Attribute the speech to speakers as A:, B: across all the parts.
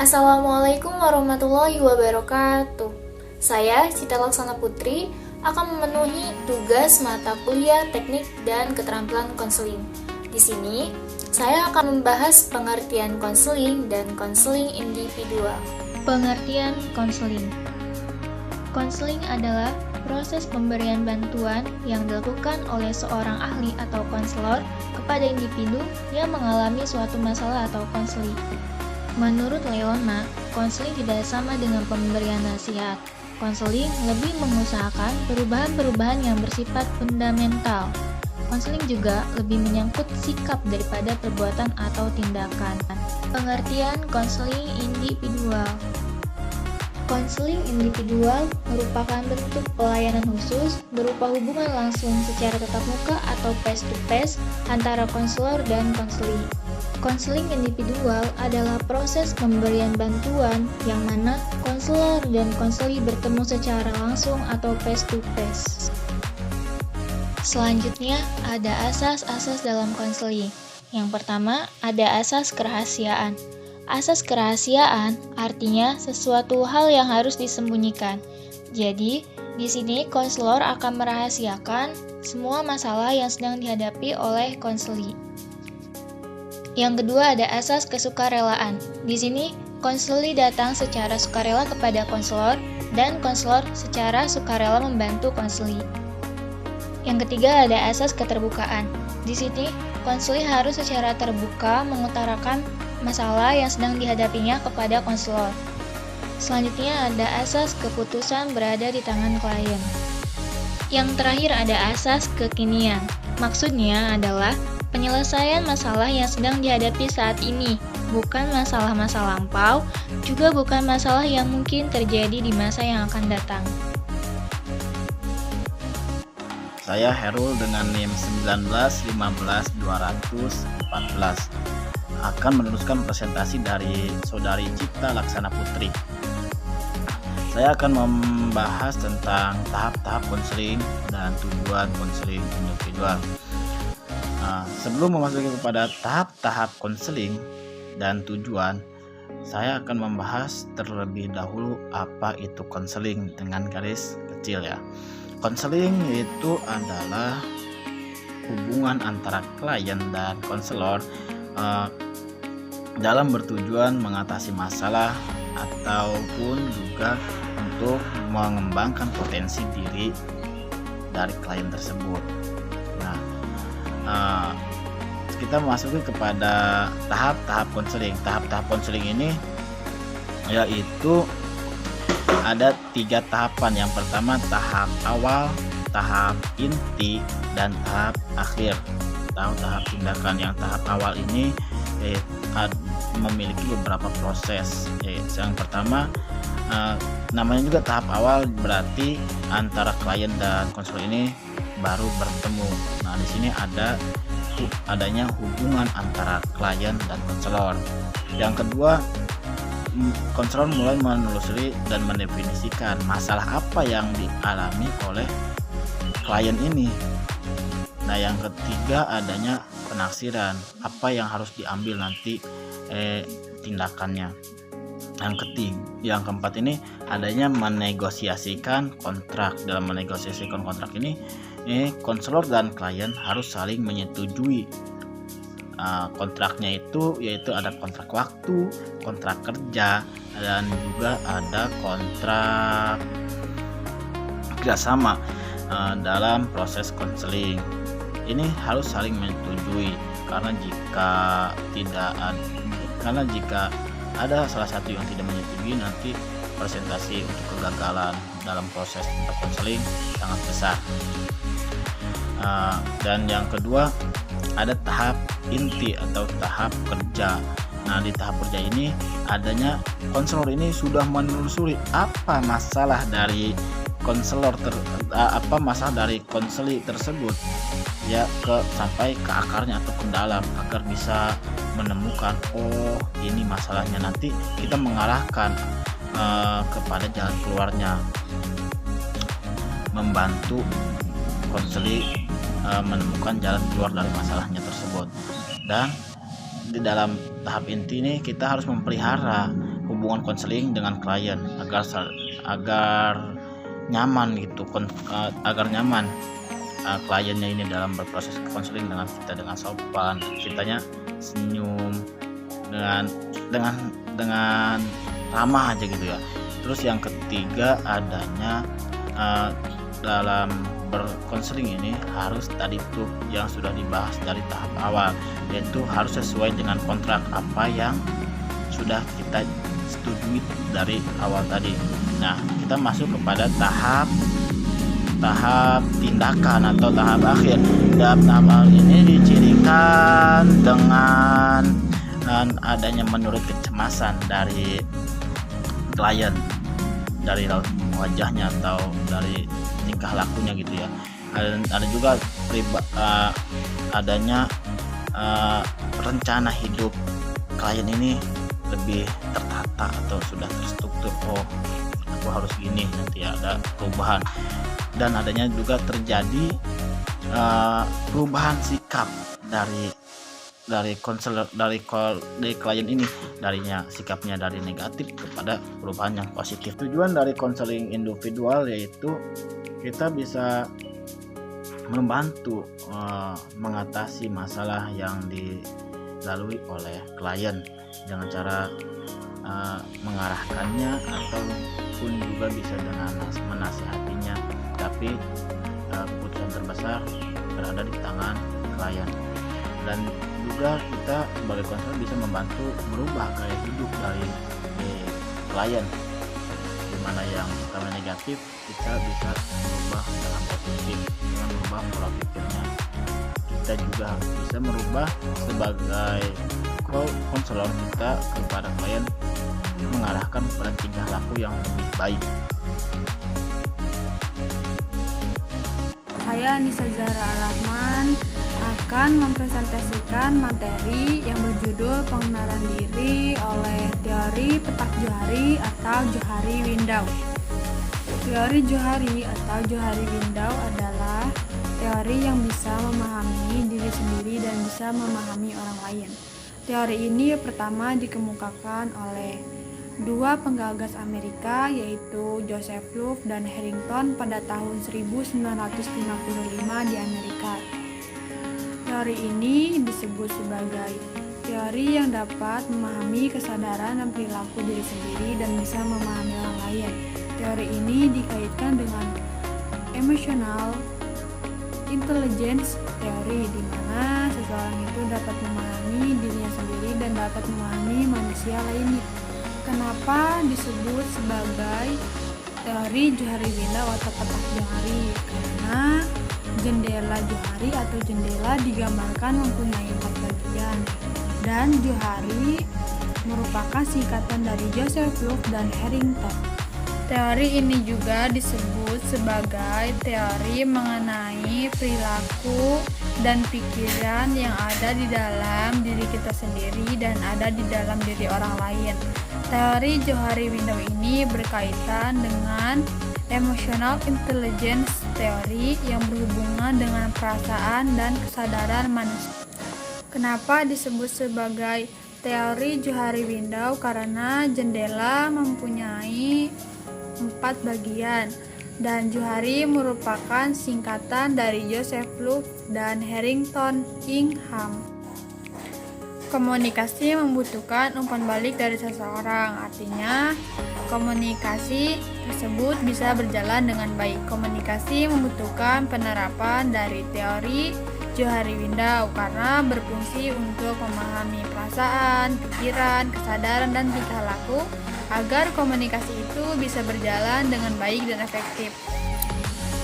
A: Assalamualaikum warahmatullahi wabarakatuh. Saya Cita Laksana Putri akan memenuhi tugas mata kuliah teknik dan keterampilan konseling. Di sini, saya akan membahas pengertian konseling dan konseling individual.
B: Pengertian konseling. Konseling adalah proses pemberian bantuan yang dilakukan oleh seorang ahli atau konselor kepada individu yang mengalami suatu masalah atau konseling. Menurut Leona, konseling tidak sama dengan pemberian nasihat. Konseling lebih mengusahakan perubahan-perubahan yang bersifat fundamental. Konseling juga lebih menyangkut sikap daripada perbuatan atau tindakan. Pengertian konseling individual. Konseling individual merupakan bentuk pelayanan khusus berupa hubungan langsung secara tatap muka atau face-to-face antara konselor dan konseli. Konseling individual adalah proses pemberian bantuan yang mana konselor dan konseli bertemu secara langsung atau face-to-face. Selanjutnya, ada asas-asas dalam konseling. Yang pertama, ada asas kerahasiaan. Asas kerahasiaan artinya sesuatu hal yang harus disembunyikan. Jadi, di sini konselor akan merahasiakan semua masalah yang sedang dihadapi oleh konseli. Yang kedua ada asas kesukarelaan. Di sini, konseli datang secara sukarela kepada konselor dan konselor secara sukarela membantu konseli. Yang ketiga ada asas keterbukaan. Di sini, konseli harus secara terbuka mengutarakan masalah yang sedang dihadapinya kepada konselor. Selanjutnya ada asas keputusan berada di tangan klien. Yang terakhir ada asas kekinian. Maksudnya adalah penyelesaian masalah yang sedang dihadapi saat ini, bukan masalah-masa lampau, juga bukan masalah yang mungkin terjadi di masa yang akan datang.
C: Saya Herul dengan NIM 1915214 akan meneruskan presentasi dari Saudari Cita Laksana Putri. Saya akan membahas tentang tahap-tahap konseling dan tujuan konseling individual. Sebelum memasuki kepada tahap-tahap konseling dan tujuan, saya akan membahas terlebih dahulu apa itu konseling dengan garis kecil ya. Konseling itu adalah hubungan antara klien dan konselor dalam bertujuan mengatasi masalah ataupun juga untuk mengembangkan potensi diri dari klien tersebut. Nah, kita memasuki kepada tahap-tahap konseling. Tahap-tahap konseling ini yaitu ada 3 tahapan. Yang pertama tahap awal, tahap inti, dan tahap akhir. Tahap tindakan. Yang tahap awal ini memiliki beberapa proses. Yang pertama namanya juga tahap awal, berarti antara klien dan konselor ini baru bertemu. Nah, di sini adanya hubungan antara klien dan konselor. Yang kedua, konselor mulai menelusuri dan mendefinisikan masalah apa yang dialami oleh klien ini. Nah, yang ketiga adanya penaksiran, apa yang harus diambil nanti tindakannya. Yang keempat ini adanya menegosiasikan kontrak. Dalam menegosiasikan kontrak ini konselor dan klien harus saling menyetujui kontraknya, yaitu ada kontrak waktu, kontrak kerja, dan juga ada kontrak kerjasama dalam proses konseling. Ini harus saling menyetujui karena jika ada salah satu yang tidak menyetujui, nanti presentasi untuk kegagalan dalam proses konseling sangat besar. Dan yang kedua ada tahap inti atau tahap kerja. Nah, di tahap kerja ini adanya konselor ini sudah menelusuri apa masalah dari konseli tersebut ya, sampai ke akarnya atau ke dalam, agar bisa menemukan ini masalahnya. Nanti kita mengarahkan kepada jalan keluarnya, membantu konseli menemukan jalan keluar dari masalahnya tersebut. Dan di dalam tahap inti ini kita harus memelihara hubungan hubungan konseling dengan klien agar nyaman gitu, agar nyaman kliennya ini dalam berproses konseling dengan kita, dengan sopan, kitanya senyum, dengan ramah aja gitu ya. Terus yang ketiga adanya dalam berkonseling ini harus tadi tuh yang sudah dibahas dari tahap awal, yaitu harus sesuai dengan kontrak apa yang sudah kita setujui dari awal tadi. Nah, kita masuk kepada tahap tindakan atau tahap akhir. Dalam tahap awal ini dicirikan dengan adanya menurut kecemasan dari klien, dari wajahnya atau dari tingkah lakunya gitu ya. Ada juga adanya rencana hidup klien ini lebih tertata atau sudah terstruktur. Oh, aku harus gini, nanti ada perubahan. Dan adanya juga terjadi perubahan sikap dari konselor, dari klien ini, darinya sikapnya dari negatif kepada perubahan yang positif. Tujuan dari konseling individual yaitu kita bisa membantu mengatasi masalah yang dilalui oleh klien dengan cara mengarahkannya ataupun juga bisa dengan menasihatinya, tapi keputusan terbesar berada di tangan klien. Dan juga kita sebagai konselor bisa membantu merubah gaya hidup dari klien, dimana yang pertama negatif kita bisa merubah dalam positif dengan merubah pola pikirnya. Kita juga bisa merubah sebagai konselor kita kepada klien, mengarahkan pada tingkah laku yang lebih baik.
D: Saya Nisa Zahra Rahman akan mempresentasikan materi yang berjudul pengenalan diri oleh teori petak Johari atau Johari-Windaw. Teori Johari atau Johari-Windaw adalah teori yang bisa memahami diri sendiri dan bisa memahami orang lain. Teori ini pertama dikemukakan oleh dua penggagas Amerika, yaitu Joseph Loeb dan Harrington pada tahun 1955 di Amerika. Teori ini disebut sebagai teori yang dapat memahami kesadaran dan perilaku diri sendiri dan bisa memahami orang lain. Teori ini dikaitkan dengan emotional intelligence teori, di mana seseorang itu dapat memahami dirinya sendiri dan dapat memahami manusia lainnya. Kenapa disebut sebagai teori Johari-Windaw atau petak Johari? Karena jendela Johari atau jendela digambarkan mempunyai 4 bagian, dan Johari merupakan singkatan dari Joseph Loeb dan Harrington. Teori ini juga disebut sebagai teori mengenai perilaku dan pikiran yang ada di dalam diri kita sendiri dan ada di dalam diri orang lain. Teori Johari-Windaw ini berkaitan dengan emotional intelligence teori yang berhubungan dengan perasaan dan kesadaran manusia. Kenapa disebut sebagai teori Johari-Windaw? Karena jendela mempunyai 4 bagian dan Johari merupakan singkatan dari Joseph Loeb dan Harrington Ingham. Komunikasi membutuhkan umpan balik dari seseorang, artinya komunikasi tersebut bisa berjalan dengan baik. Komunikasi membutuhkan penerapan dari teori Johari-Windaw karena berfungsi untuk memahami perasaan, pikiran, kesadaran, dan tingkah laku agar komunikasi itu bisa berjalan dengan baik dan efektif.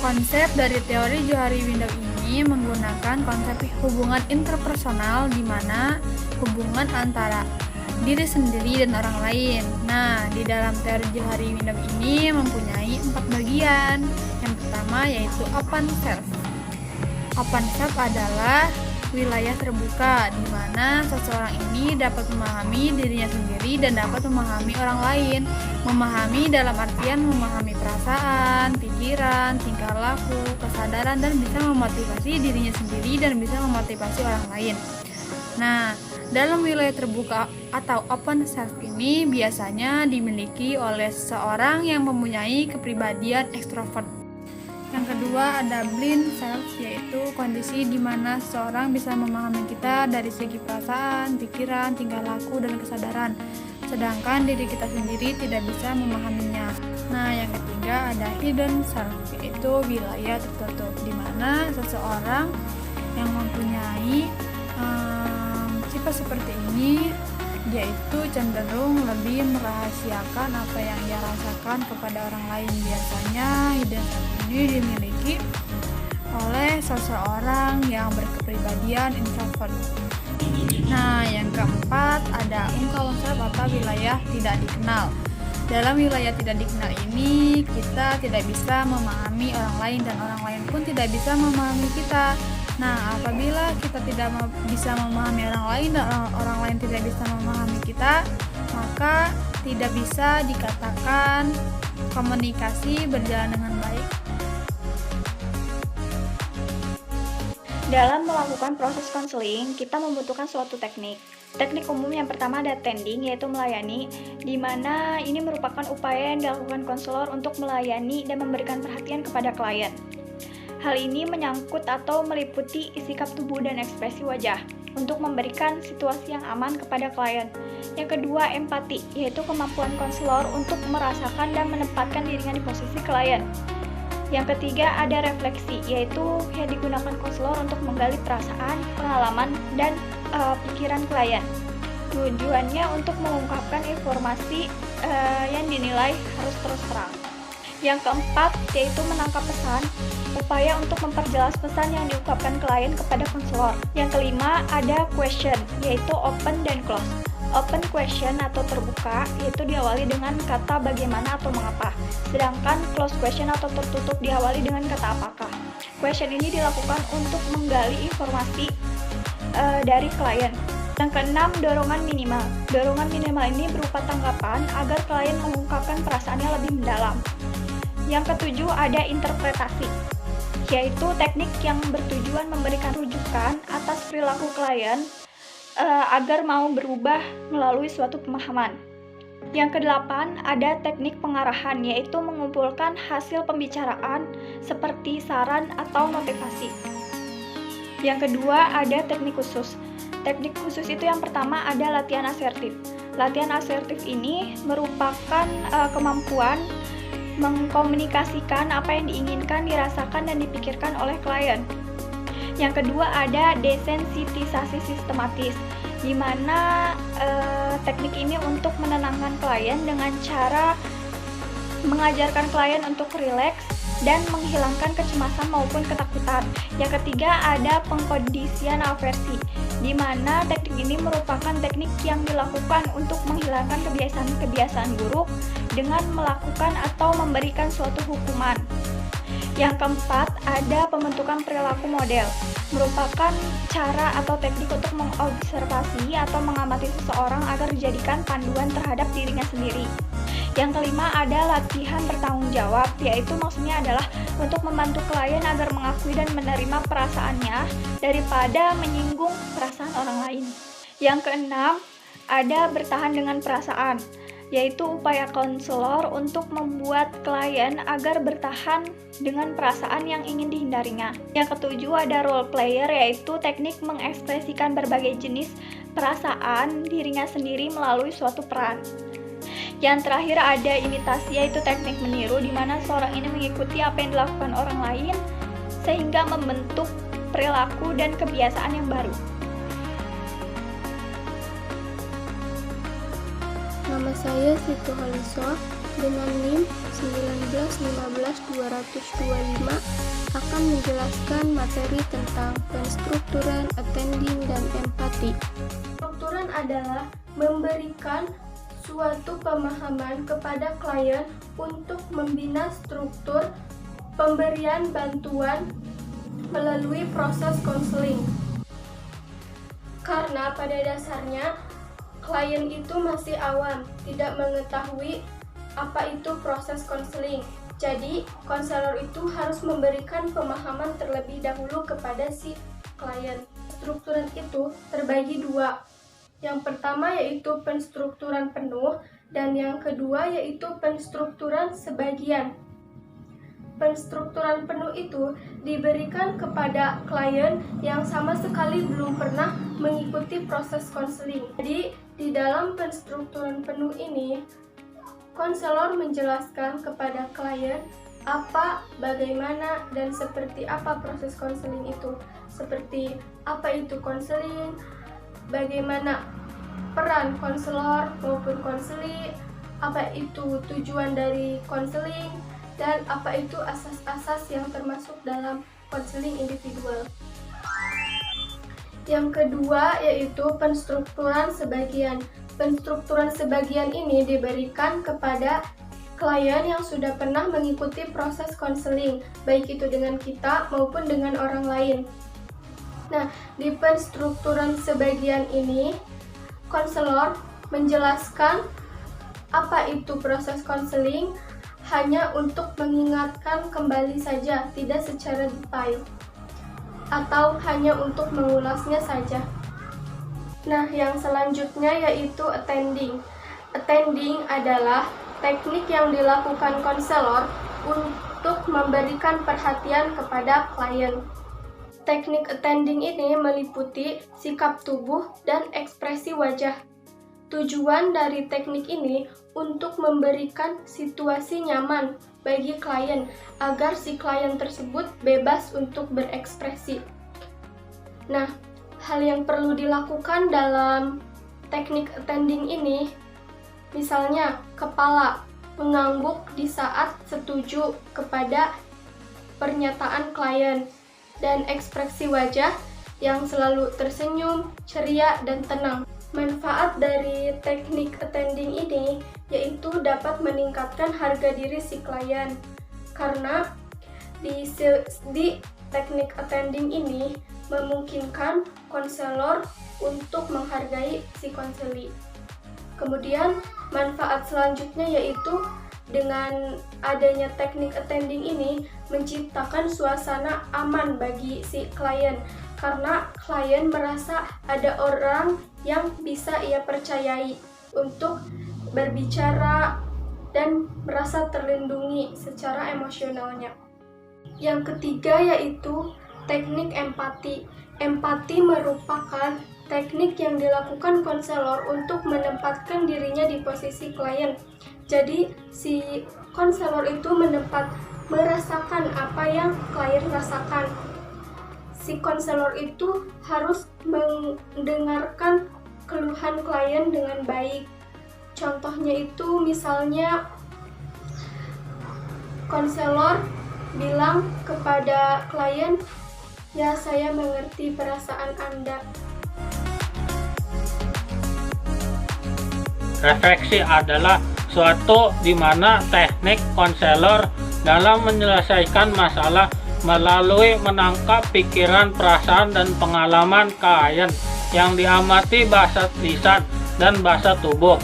D: Konsep dari teori Johari-Windaw ini menggunakan konsep hubungan interpersonal, di mana hubungan antara diri sendiri dan orang lain. Nah, di dalam teori Johari-Windaw ini mempunyai 4 bagian. Yang pertama yaitu open self. Open self adalah wilayah terbuka, di mana seseorang ini dapat memahami dirinya sendiri dan dapat memahami orang lain. Memahami dalam artian memahami perasaan, pikiran, tingkah laku, kesadaran, dan bisa memotivasi dirinya sendiri dan bisa memotivasi orang lain. Nah, Dalam wilayah terbuka atau open self ini biasanya dimiliki oleh seseorang yang mempunyai kepribadian ekstrovert. Yang kedua ada blind self, yaitu kondisi di mana seseorang bisa memahami kita dari segi perasaan, pikiran, tingkah laku, dan kesadaran, sedangkan diri kita sendiri tidak bisa memahaminya. Nah, yang ketiga ada hidden self, yaitu wilayah tertutup, di mana seseorang yang mempunyai sifat seperti ini, dia itu cenderung lebih merahasiakan apa yang ia rasakan kepada orang lain. Biasanya hidden self ini dimiliki oleh seseorang yang berkepribadian introvert. Nah, yang keempat ada unknown self atau wilayah tidak dikenal. Dalam wilayah tidak dikenal ini, kita tidak bisa memahami orang lain dan orang lain pun tidak bisa memahami kita. Nah, apabila kita tidak bisa memahami orang lain dan orang lain tidak bisa memahami kita, maka tidak bisa dikatakan komunikasi berjalan dengan baik.
E: Dalam melakukan proses konseling, kita membutuhkan suatu teknik. Teknik umum yang pertama ada tending, yaitu melayani, di mana ini merupakan upaya yang dilakukan konselor untuk melayani dan memberikan perhatian kepada klien. Hal ini menyangkut atau meliputi sikap tubuh dan ekspresi wajah untuk memberikan situasi yang aman kepada klien. Yang kedua, empati, yaitu kemampuan konselor untuk merasakan dan menempatkan dirinya di posisi klien. Yang ketiga, ada refleksi, yaitu yang digunakan konselor untuk menggali perasaan, pengalaman, dan pikiran klien. Tujuannya untuk mengungkapkan informasi yang dinilai harus terus terang. Yang keempat, yaitu menangkap pesan, upaya untuk memperjelas pesan yang diungkapkan klien kepada konselor. Yang kelima, ada question, yaitu open dan close. Open question atau terbuka, yaitu diawali dengan kata bagaimana atau mengapa. Sedangkan close question atau tertutup diawali dengan kata apakah. Question ini dilakukan untuk menggali informasi dari klien. Yang keenam, dorongan minimal. Dorongan minimal ini berupa tanggapan agar klien mengungkapkan perasaannya lebih mendalam. Yang ketujuh, ada interpretasi, yaitu teknik yang bertujuan memberikan rujukan atas perilaku klien agar mau berubah melalui suatu pemahaman. Yang kedelapan, ada teknik pengarahan, yaitu mengumpulkan hasil pembicaraan seperti saran atau motivasi. Yang kedua, ada teknik khusus. Teknik khusus itu yang pertama ada latihan asertif. Latihan asertif ini merupakan kemampuan mengkomunikasikan apa yang diinginkan, dirasakan, dan dipikirkan oleh klien. Yang kedua ada desensitisasi sistematis, di mana teknik ini untuk menenangkan klien dengan cara mengajarkan klien untuk rileks dan menghilangkan kecemasan maupun ketakutan. Yang ketiga ada pengkondisian aversi, di mana teknik ini merupakan teknik yang dilakukan untuk menghilangkan kebiasaan-kebiasaan buruk dengan melakukan atau memberikan suatu hukuman. Yang keempat, ada pembentukan perilaku model, merupakan cara atau teknik untuk mengobservasi atau mengamati seseorang agar dijadikan panduan terhadap dirinya sendiri. Yang kelima, ada latihan bertanggung jawab, yaitu maksudnya adalah untuk membantu klien agar mengakui dan menerima perasaannya daripada menyinggung perasaan orang lain. Yang keenam, ada bertahan dengan perasaan, yaitu upaya konselor untuk membuat klien agar bertahan dengan perasaan yang ingin dihindarinya. Yang ketujuh ada role player, yaitu teknik mengekspresikan berbagai jenis perasaan dirinya sendiri melalui suatu peran. Yang terakhir ada imitasi, yaitu teknik meniru, di mana seorang ini mengikuti apa yang dilakukan orang lain sehingga membentuk perilaku dan kebiasaan yang baru.
F: Nama saya Siti Halisoh dengan NIM 1915225 akan menjelaskan materi tentang penstrukturan, attending, dan empati. Strukturan adalah memberikan suatu pemahaman kepada klien untuk membina struktur pemberian bantuan melalui proses konseling. Karena pada dasarnya klien itu masih awam, tidak mengetahui apa itu proses konseling. Jadi, konselor itu harus memberikan pemahaman terlebih dahulu kepada si klien. Strukturan itu terbagi dua, Yang pertama yaitu penstrukturan penuh dan yang kedua yaitu penstrukturan sebagian. Penstrukturan penuh itu diberikan kepada klien yang sama sekali belum pernah mengikuti proses konseling. Jadi, di dalam penstrukturan penuh ini, konselor menjelaskan kepada klien apa, bagaimana, dan seperti apa proses konseling itu. Seperti apa itu konseling, bagaimana peran konselor maupun konseli, apa itu tujuan dari konseling, dan apa itu asas-asas yang termasuk dalam konseling individual. Yang kedua yaitu penstrukturan sebagian. Penstrukturan sebagian ini diberikan kepada klien yang sudah pernah mengikuti proses konseling, baik itu dengan kita maupun dengan orang lain. Nah, di penstrukturan sebagian ini, konselor menjelaskan apa itu proses konseling hanya untuk mengingatkan kembali saja, tidak secara detail, atau hanya untuk mengulasnya saja. Nah, yang selanjutnya yaitu attending. Attending adalah teknik yang dilakukan konselor untuk memberikan perhatian kepada klien. Teknik attending ini meliputi sikap tubuh dan ekspresi wajah. Tujuan dari teknik ini untuk memberikan situasi nyaman bagi klien agar si klien tersebut bebas untuk berekspresi. Nah, hal yang perlu dilakukan dalam teknik attending ini, misalnya kepala mengangguk di saat setuju kepada pernyataan klien, dan ekspresi wajah yang selalu tersenyum, ceria, dan tenang. Manfaat dari teknik attending ini yaitu dapat meningkatkan harga diri si klien, karena di teknik attending ini memungkinkan konselor untuk menghargai si konseli. Kemudian manfaat selanjutnya yaitu dengan adanya teknik attending ini menciptakan suasana aman bagi si klien, karena klien merasa ada orang yang bisa ia percayai untuk berbicara dan merasa terlindungi secara emosionalnya. Yang ketiga yaitu teknik empati. Empati merupakan teknik yang dilakukan konselor untuk menempatkan dirinya di posisi klien. Jadi si konselor itu merasakan apa yang klien rasakan. Si konselor itu harus mendengarkan keluhan klien dengan baik. Contohnya itu misalnya konselor bilang kepada klien, "Ya, saya mengerti perasaan Anda."
G: Refleksi adalah suatu di mana teknik konselor dalam menyelesaikan masalah melalui menangkap pikiran, perasaan, dan pengalaman klien yang diamati bahasa lisan dan bahasa tubuh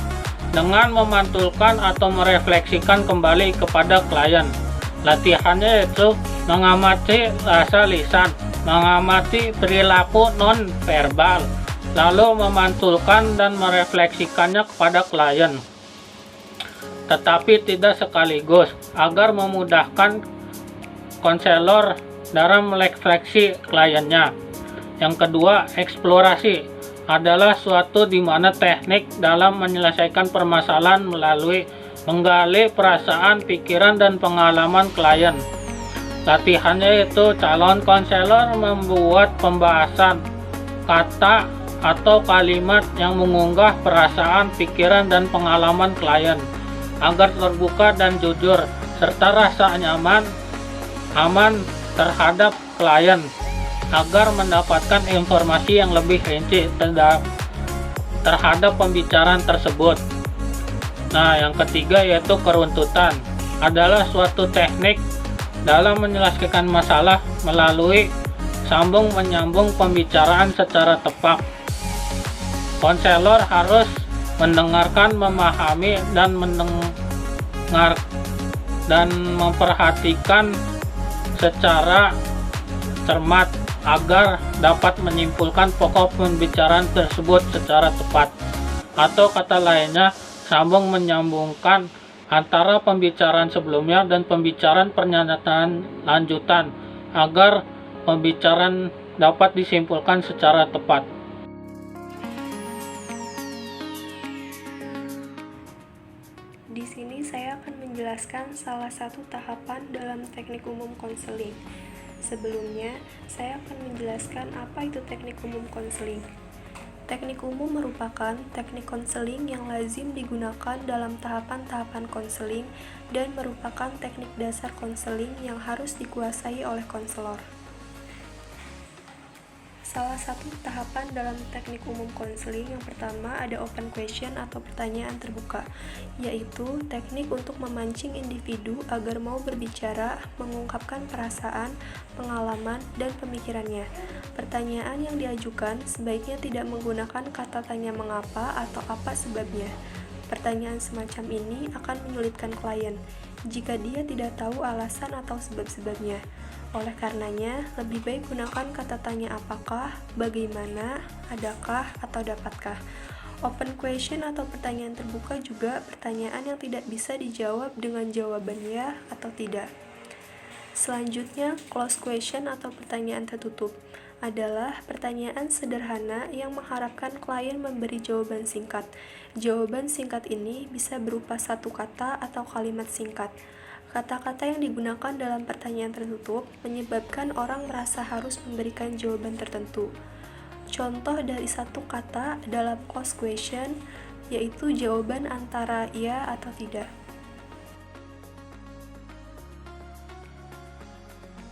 G: dengan memantulkan atau merefleksikan kembali kepada klien. Latihannya yaitu mengamati bahasa lisan, mengamati perilaku non-verbal, lalu memantulkan dan merefleksikannya kepada klien, tetapi tidak sekaligus, agar memudahkan konselor dalam merefleksi kliennya. Yang kedua, eksplorasi adalah suatu di mana teknik dalam menyelesaikan permasalahan melalui menggali perasaan, pikiran, dan pengalaman klien. Latihannya yaitu calon konselor membuat pembahasan kata atau kalimat yang mengunggah perasaan, pikiran, dan pengalaman klien agar terbuka dan jujur, serta rasa aman terhadap klien agar mendapatkan informasi yang lebih rinci terhadap pembicaraan tersebut. Nah, yang ketiga yaitu keruntutan adalah suatu teknik dalam menyelesaikan masalah melalui sambung menyambung pembicaraan secara tepat. Konselor harus mendengarkan, memahami, dan memperhatikan secara cermat agar dapat menyimpulkan pokok pembicaraan tersebut secara tepat. Atau kata lainnya, sambung menyambungkan antara pembicaraan sebelumnya dan pembicaraan pernyataan lanjutan agar pembicaraan dapat disimpulkan secara tepat.
H: Di sini saya akan menjelaskan salah satu tahapan dalam teknik umum konseling. Sebelumnya, saya akan menjelaskan apa itu teknik umum konseling. Teknik umum merupakan teknik konseling yang lazim digunakan dalam tahapan-tahapan konseling dan merupakan teknik dasar konseling yang harus dikuasai oleh konselor. Salah satu tahapan dalam teknik umum konseling yang pertama ada open question atau pertanyaan terbuka, yaitu teknik untuk memancing individu agar mau berbicara, mengungkapkan perasaan, pengalaman, dan pemikirannya. Pertanyaan yang diajukan sebaiknya tidak menggunakan kata tanya mengapa atau apa sebabnya. Pertanyaan semacam ini akan menyulitkan klien jika dia tidak tahu alasan atau sebab-sebabnya. Oleh karenanya, lebih baik gunakan kata tanya apakah, bagaimana, adakah, atau dapatkah. Open question atau pertanyaan terbuka juga pertanyaan yang tidak bisa dijawab dengan jawaban ya atau tidak. Selanjutnya, closed question atau pertanyaan tertutup adalah pertanyaan sederhana yang mengharapkan klien memberi jawaban singkat. Jawaban singkat ini bisa berupa satu kata atau kalimat singkat. Kata-kata yang digunakan dalam pertanyaan tertutup menyebabkan orang merasa harus memberikan jawaban tertentu. Contoh dari satu kata dalam closed question yaitu jawaban antara iya atau tidak.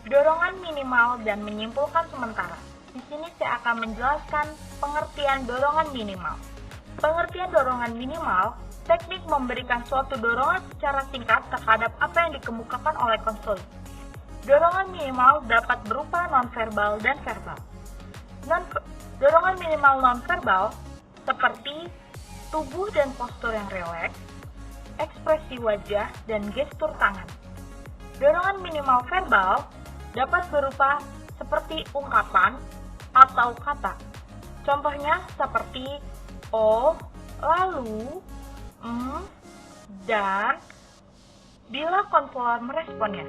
I: Dorongan minimal dan menyimpulkan sementara. Di sini saya akan menjelaskan pengertian dorongan minimal. Pengertian dorongan minimal, teknik memberikan suatu dorongan secara singkat terhadap apa yang dikemukakan oleh konseling. Dorongan minimal dapat berupa nonverbal dan verbal. Dorongan minimal nonverbal seperti tubuh dan postur yang rileks, ekspresi wajah, dan gestur tangan. Dorongan minimal verbal dapat berupa seperti ungkapan atau kata. Contohnya seperti oh, lalu, dan bila konselor meresponnya.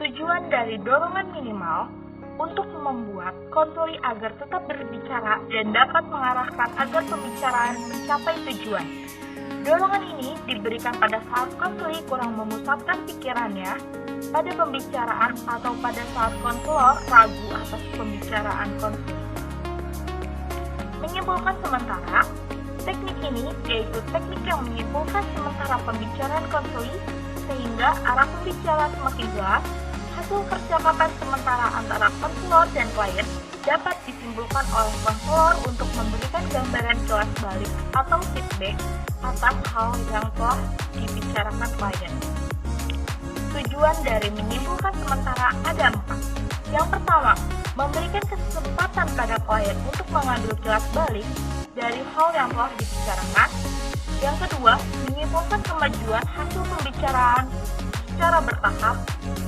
I: Tujuan dari dorongan minimal untuk membuat konseli agar tetap berbicara dan dapat mengarahkan agar pembicaraan mencapai tujuan. Dorongan ini diberikan pada saat konseli kurang memusatkan pikirannya pada pembicaraan atau pada saat konselor ragu atas pembicaraan konseli. Menyimpulkan sementara, teknik ini yaitu teknik yang menyimpulkan sementara pembicaraan konseli sehingga arah pembicaraan semakin jelas. Hasil percakapan sementara antara konselor dan klien dapat disimpulkan oleh konselor untuk memberikan gambaran jelas balik atau feedback atas hal yang telah dibicarakan klien. Tujuan dari menyimpulkan sementara ada 4. Yang pertama, memberikan kesempatan pada klien untuk mengambil kilas balik dari hal yang telah dibicarakan. Yang kedua, menyimpulkan kemajuan hasil pembicaraan secara bertahap.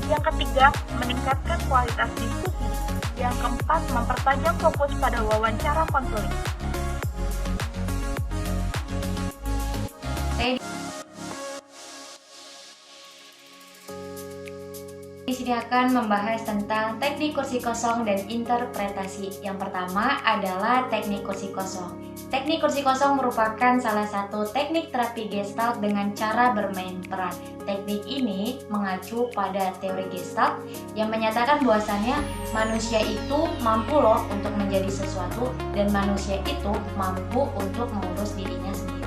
I: Yang ketiga, meningkatkan kualitas diskusi. Yang keempat, mempertajam fokus pada wawancara konseling.
J: Di sini akan membahas tentang teknik kursi kosong dan interpretasi. Yang pertama adalah teknik kursi kosong. Teknik kursi kosong merupakan salah satu teknik terapi Gestalt dengan cara bermain peran. Teknik ini mengacu pada teori Gestalt yang menyatakan bahwasannya manusia itu mampu loh untuk menjadi sesuatu dan manusia itu mampu untuk mengurus dirinya sendiri.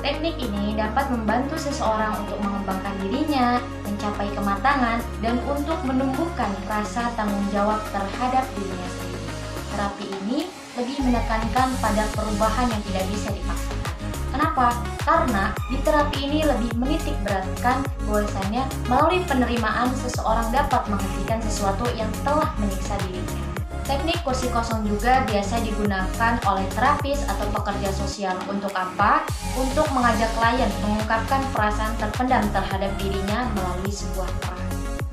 J: Teknik ini dapat membantu seseorang untuk mengembangkan dirinya, mencapai kematangan, dan untuk menumbuhkan rasa tanggung jawab terhadap dirinya sendiri. Terapi ini lebih menekankan pada perubahan yang tidak bisa dipaksakan. Kenapa? Karena di terapi ini lebih menitik beratkan bahwasannya melalui penerimaan seseorang dapat menghentikan sesuatu yang telah menyiksa dirinya. Teknik kursi kosong juga biasa digunakan oleh terapis atau pekerja sosial. Untuk apa? Untuk mengajak klien mengungkapkan perasaan terpendam terhadap dirinya melalui sebuah peran.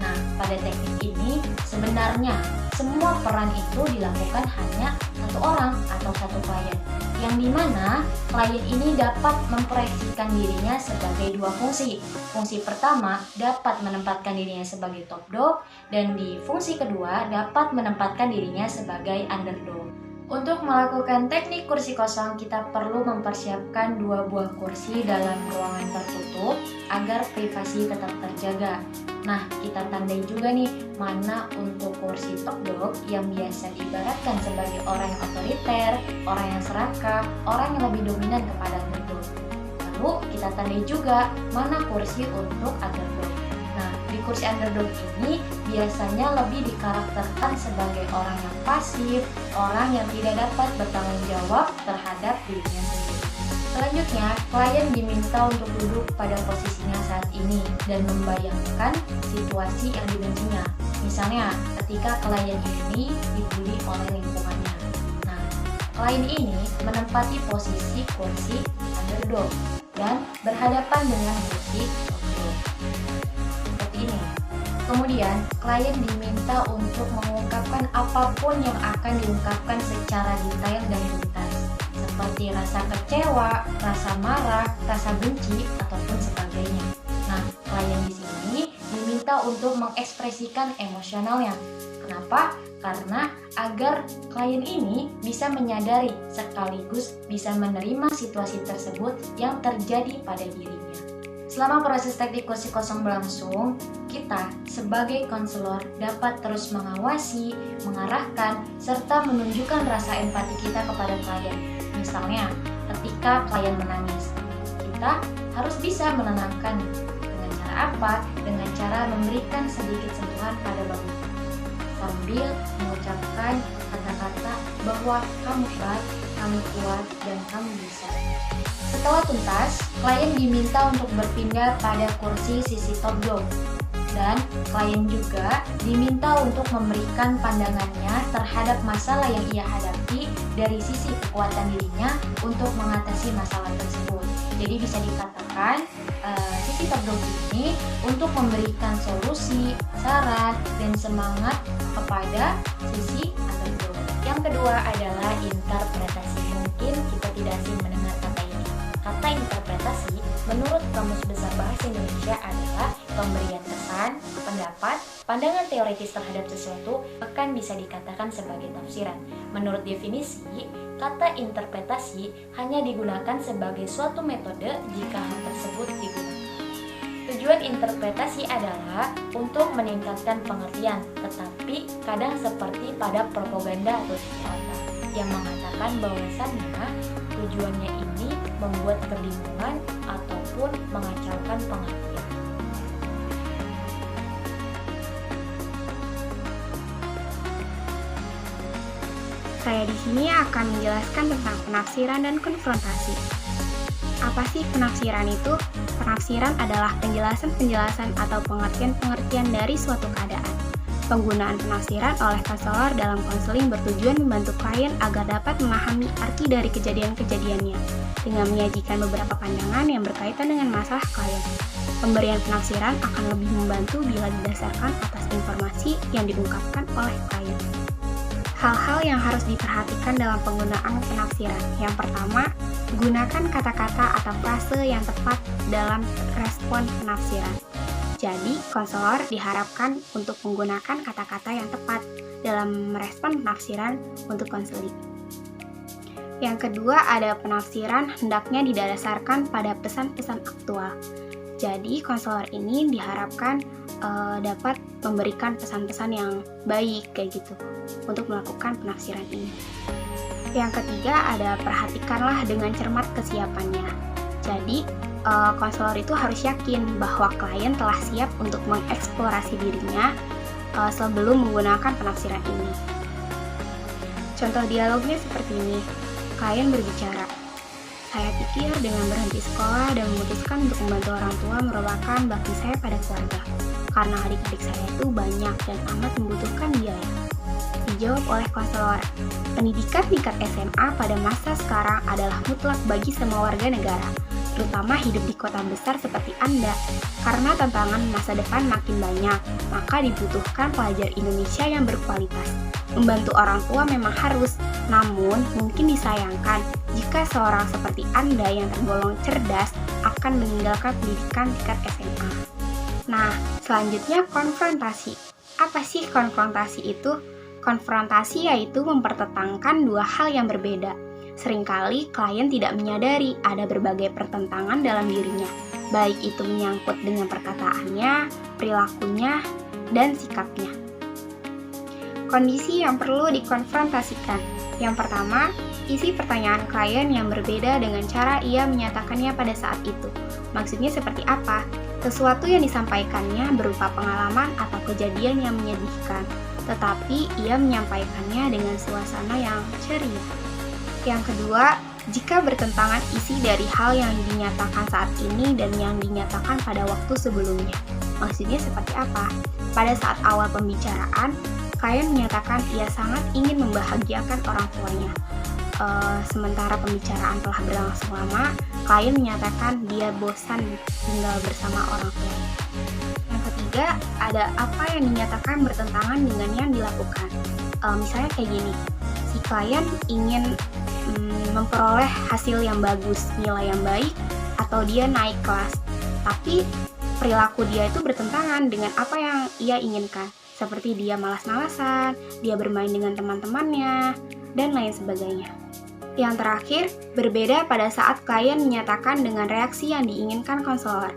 J: Nah, pada teknik ini sebenarnya semua peran itu dilakukan hanya satu orang atau satu klien, yang dimana klien ini dapat memproyeksikan dirinya sebagai dua fungsi. Fungsi pertama dapat menempatkan dirinya sebagai top dog, dan di fungsi kedua dapat menempatkan dirinya sebagai underdog. Untuk melakukan teknik kursi kosong, kita perlu mempersiapkan 2 buah kursi dalam ruangan tertutup agar privasi tetap terjaga. Nah, kita tandai juga nih mana untuk kursi top dog yang biasa diibaratkan sebagai orang yang otoriter, orang yang serakah, orang yang lebih dominan kepada underdog. Lalu kita tandai juga mana kursi untuk underdog. Nah, di kursi underdog ini biasanya lebih dikarakterkan sebagai orang yang pasif, orang yang tidak dapat bertanggung jawab terhadap dirinya sendiri. Selanjutnya, klien diminta untuk duduk pada posisinya saat ini dan membayangkan situasi yang dibencinya. Misalnya, ketika klien ini dibully oleh lingkungannya. Nah, klien ini menempati posisi kursi underdog dan berhadapan dengan kursi top dog. Ini. Kemudian, klien diminta untuk mengungkapkan apapun yang akan diungkapkan secara detail dan tuntas, seperti rasa kecewa, rasa marah, rasa benci, ataupun sebagainya. Nah, klien di sini diminta untuk mengekspresikan emosionalnya. Kenapa? Karena agar klien ini bisa menyadari sekaligus bisa menerima situasi tersebut yang terjadi pada dirinya. Selama proses teknik kursi kosong berlangsung, kita sebagai konselor dapat terus mengawasi, mengarahkan, serta menunjukkan rasa empati kita kepada klien. Misalnya, ketika klien menangis, kita harus bisa menenangkan. Dengan cara apa? Dengan cara memberikan sedikit sentuhan pada bahu, sambil mengucapkan kata-kata bahwa kamu baik, kamu kuat, dan kamu bisa. Setelah tuntas, klien diminta untuk berpindah pada kursi sisi top dog, dan klien juga diminta untuk memberikan pandangannya terhadap masalah yang ia hadapi dari sisi kekuatan dirinya untuk mengatasi masalah tersebut. Jadi bisa dikatakan sisi top dog ini untuk memberikan solusi, saran, dan semangat kepada sisi underdog. Yang kedua adalah interpretasi. Mungkin kita tidak asing mendengar kata ini. Kata interpretasi menurut Kamus Besar Bahasa Indonesia adalah pemberian kesan, pendapat, pandangan teoritis terhadap sesuatu, bahkan bisa dikatakan sebagai tafsiran. Menurut definisi, kata interpretasi hanya digunakan sebagai suatu metode jika hal tersebut digunakan. Tujuan interpretasi adalah untuk meningkatkan pengertian, tetapi kadang seperti pada propaganda atau psikologi yang mengatakan bahwasannya tujuannya ini membuat kebingungan ataupun mengacaukan pengertian.
D: Saya di sini akan menjelaskan tentang penafsiran dan konfrontasi. Apa sih penafsiran itu? Penafsiran adalah penjelasan-penjelasan atau pengertian-pengertian dari suatu keadaan. Penggunaan penafsiran oleh konselor dalam konseling bertujuan membantu klien agar dapat memahami arti dari kejadian-kejadiannya dengan menyajikan beberapa pandangan yang berkaitan dengan masalah klien. Pemberian penafsiran akan lebih membantu bila didasarkan atas informasi yang diungkapkan oleh klien. Hal-hal yang harus diperhatikan dalam penggunaan penafsiran. Yang pertama, gunakan kata-kata atau frase yang tepat dalam respon penafsiran. Jadi, konselor diharapkan untuk menggunakan kata-kata yang tepat dalam merespon penafsiran untuk konseling. Yang kedua, ada penafsiran hendaknya didasarkan pada pesan-pesan aktual. Jadi, konselor ini diharapkan dapat memberikan pesan-pesan yang baik kayak gitu untuk melakukan penafsiran ini. Yang ketiga, ada perhatikanlah dengan cermat kesiapannya. Jadi, konselor itu harus yakin bahwa klien telah siap untuk mengeksplorasi dirinya sebelum menggunakan penafsiran ini. Contoh dialognya seperti ini. Klien berbicara, "Saya pikir dengan berhenti sekolah dan memutuskan untuk membantu orang tua merupakan bakti saya pada keluarga. Karena adik-adik saya itu banyak dan amat membutuhkan biaya." Dijawab oleh konselor, "Pendidikan tingkat SMA pada masa sekarang adalah mutlak bagi semua warga negara.
K: terutama hidup di kota besar seperti Anda. Karena tantangan masa depan makin banyak, maka dibutuhkan pelajar Indonesia yang berkualitas. Membantu orang tua memang harus, namun mungkin disayangkan jika seorang seperti Anda yang tergolong cerdas akan meninggalkan pendidikan tingkat SMA. Nah, selanjutnya konfrontasi. Apa sih konfrontasi itu? Konfrontasi yaitu mempertentangkan dua hal yang berbeda. Seringkali klien tidak menyadari ada berbagai pertentangan dalam dirinya, baik itu menyangkut dengan perkataannya, perilakunya, dan sikapnya. Kondisi yang perlu dikonfrontasikan. Yang pertama, isi pertanyaan klien yang berbeda dengan cara ia menyatakannya pada saat itu. Maksudnya seperti apa? Sesuatu yang disampaikannya berupa pengalaman atau kejadian yang menyedihkan, tetapi ia menyampaikannya dengan suasana yang ceria. Yang kedua, jika bertentangan isi dari hal yang dinyatakan saat ini dan yang dinyatakan pada waktu sebelumnya. Maksudnya seperti apa? Pada saat awal pembicaraan, klien menyatakan ia sangat ingin membahagiakan orang tuanya. Sementara pembicaraan telah berlangsung lama, klien menyatakan dia bosan tinggal bersama orang tuanya. Yang ketiga, ada apa yang dinyatakan bertentangan dengan yang dilakukan. Misalnya kayak gini, si klien ingin memperoleh hasil yang bagus, nilai yang baik, atau dia naik kelas. Tapi perilaku dia itu bertentangan dengan apa yang ia inginkan. Seperti dia malas-malasan, dia bermain dengan teman-temannya, dan lain sebagainya. Yang terakhir, berbeda pada saat klien menyatakan dengan reaksi yang diinginkan konselor.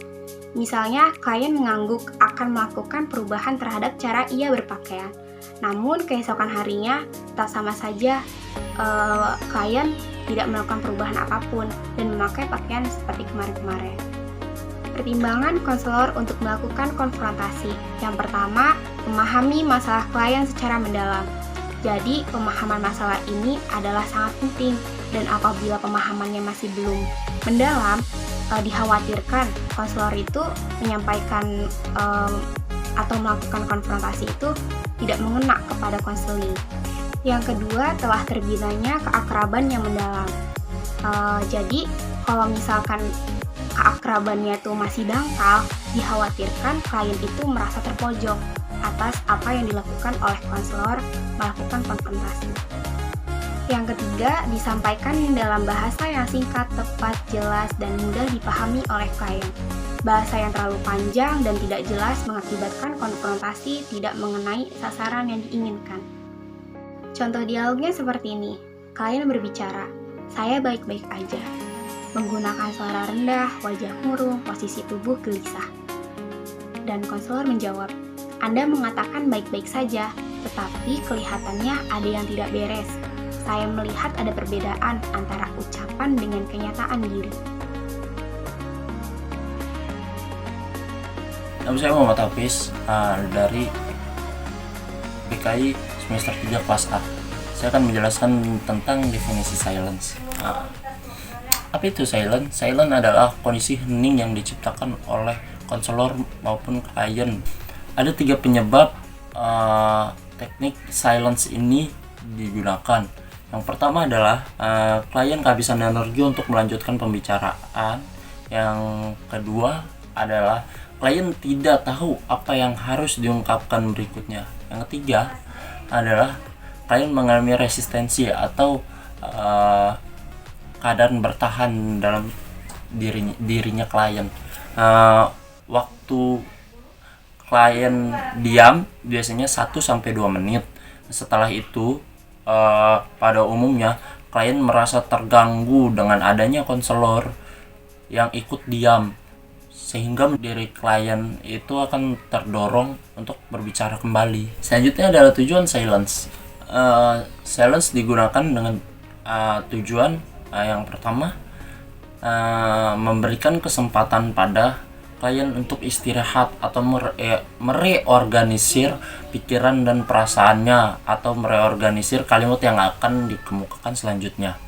K: Misalnya, klien mengangguk akan melakukan perubahan terhadap cara ia berpakaian. Namun, keesokan harinya, tak sama saja klien tidak melakukan perubahan apapun dan memakai pakaian seperti kemarin-kemarin. Pertimbangan konselor untuk melakukan konfrontasi. Yang pertama, memahami masalah klien secara mendalam. Jadi, pemahaman masalah ini adalah sangat penting, dan apabila pemahamannya masih belum mendalam, dikhawatirkan konselor itu menyampaikan atau melakukan konfrontasi itu tidak mengena kepada konseling. Yang kedua, telah terbinanya keakraban yang mendalam. Jadi, kalau misalkan keakrabannya itu masih dangkal, dikhawatirkan klien itu merasa terpojok atas apa yang dilakukan oleh konselor melakukan konfrontasi. Yang ketiga, disampaikan dalam bahasa yang singkat, tepat, jelas, dan mudah dipahami oleh klien. Bahasa yang terlalu panjang dan tidak jelas mengakibatkan konfrontasi tidak mengenai sasaran yang diinginkan. Contoh dialognya seperti ini. Klien berbicara, "Saya baik-baik aja." Menggunakan suara rendah, wajah murung, posisi tubuh gelisah. Dan konselor menjawab, "Anda mengatakan baik-baik saja, tetapi kelihatannya ada yang tidak beres. Saya melihat ada perbedaan antara ucapan dengan kenyataan diri."
L: Nama saya Muhammad Hafiz dari BKI semester 3 kelas A. Saya akan menjelaskan tentang definisi silence. Apa itu silent? Silent adalah kondisi hening yang diciptakan oleh konselor maupun klien. Ada 3 penyebab teknik silence ini digunakan. Yang pertama adalah klien kehabisan energi untuk melanjutkan pembicaraan. Yang kedua adalah klien tidak tahu apa yang harus diungkapkan berikutnya. Yang ketiga adalah klien mengalami resistensi atau keadaan bertahan dalam dirinya klien. Waktu klien diam biasanya 1-2 menit. Setelah itu pada umumnya klien merasa terganggu dengan adanya konselor yang ikut diam, sehingga diri klien itu akan terdorong untuk berbicara kembali. Selanjutnya adalah tujuan silence. Silence digunakan dengan tujuan yang pertama, memberikan kesempatan pada klien untuk istirahat atau mereorganisir pikiran dan perasaannya, atau mereorganisir kalimat yang akan dikemukakan selanjutnya.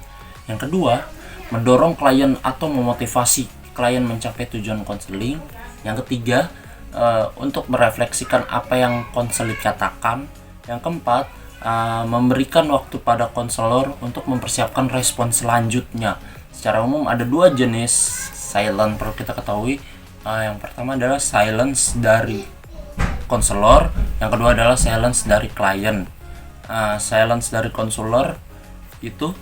L: Yang kedua, mendorong klien atau memotivasi klien mencapai tujuan konseling. Yang ketiga, untuk merefleksikan apa yang konseling katakan. Yang keempat, memberikan waktu pada konselor untuk mempersiapkan respon selanjutnya. Secara umum ada 2 jenis silent perlu kita ketahui. Yang pertama adalah silence dari konselor, yang kedua adalah silence dari klien. Silence dari konselor itu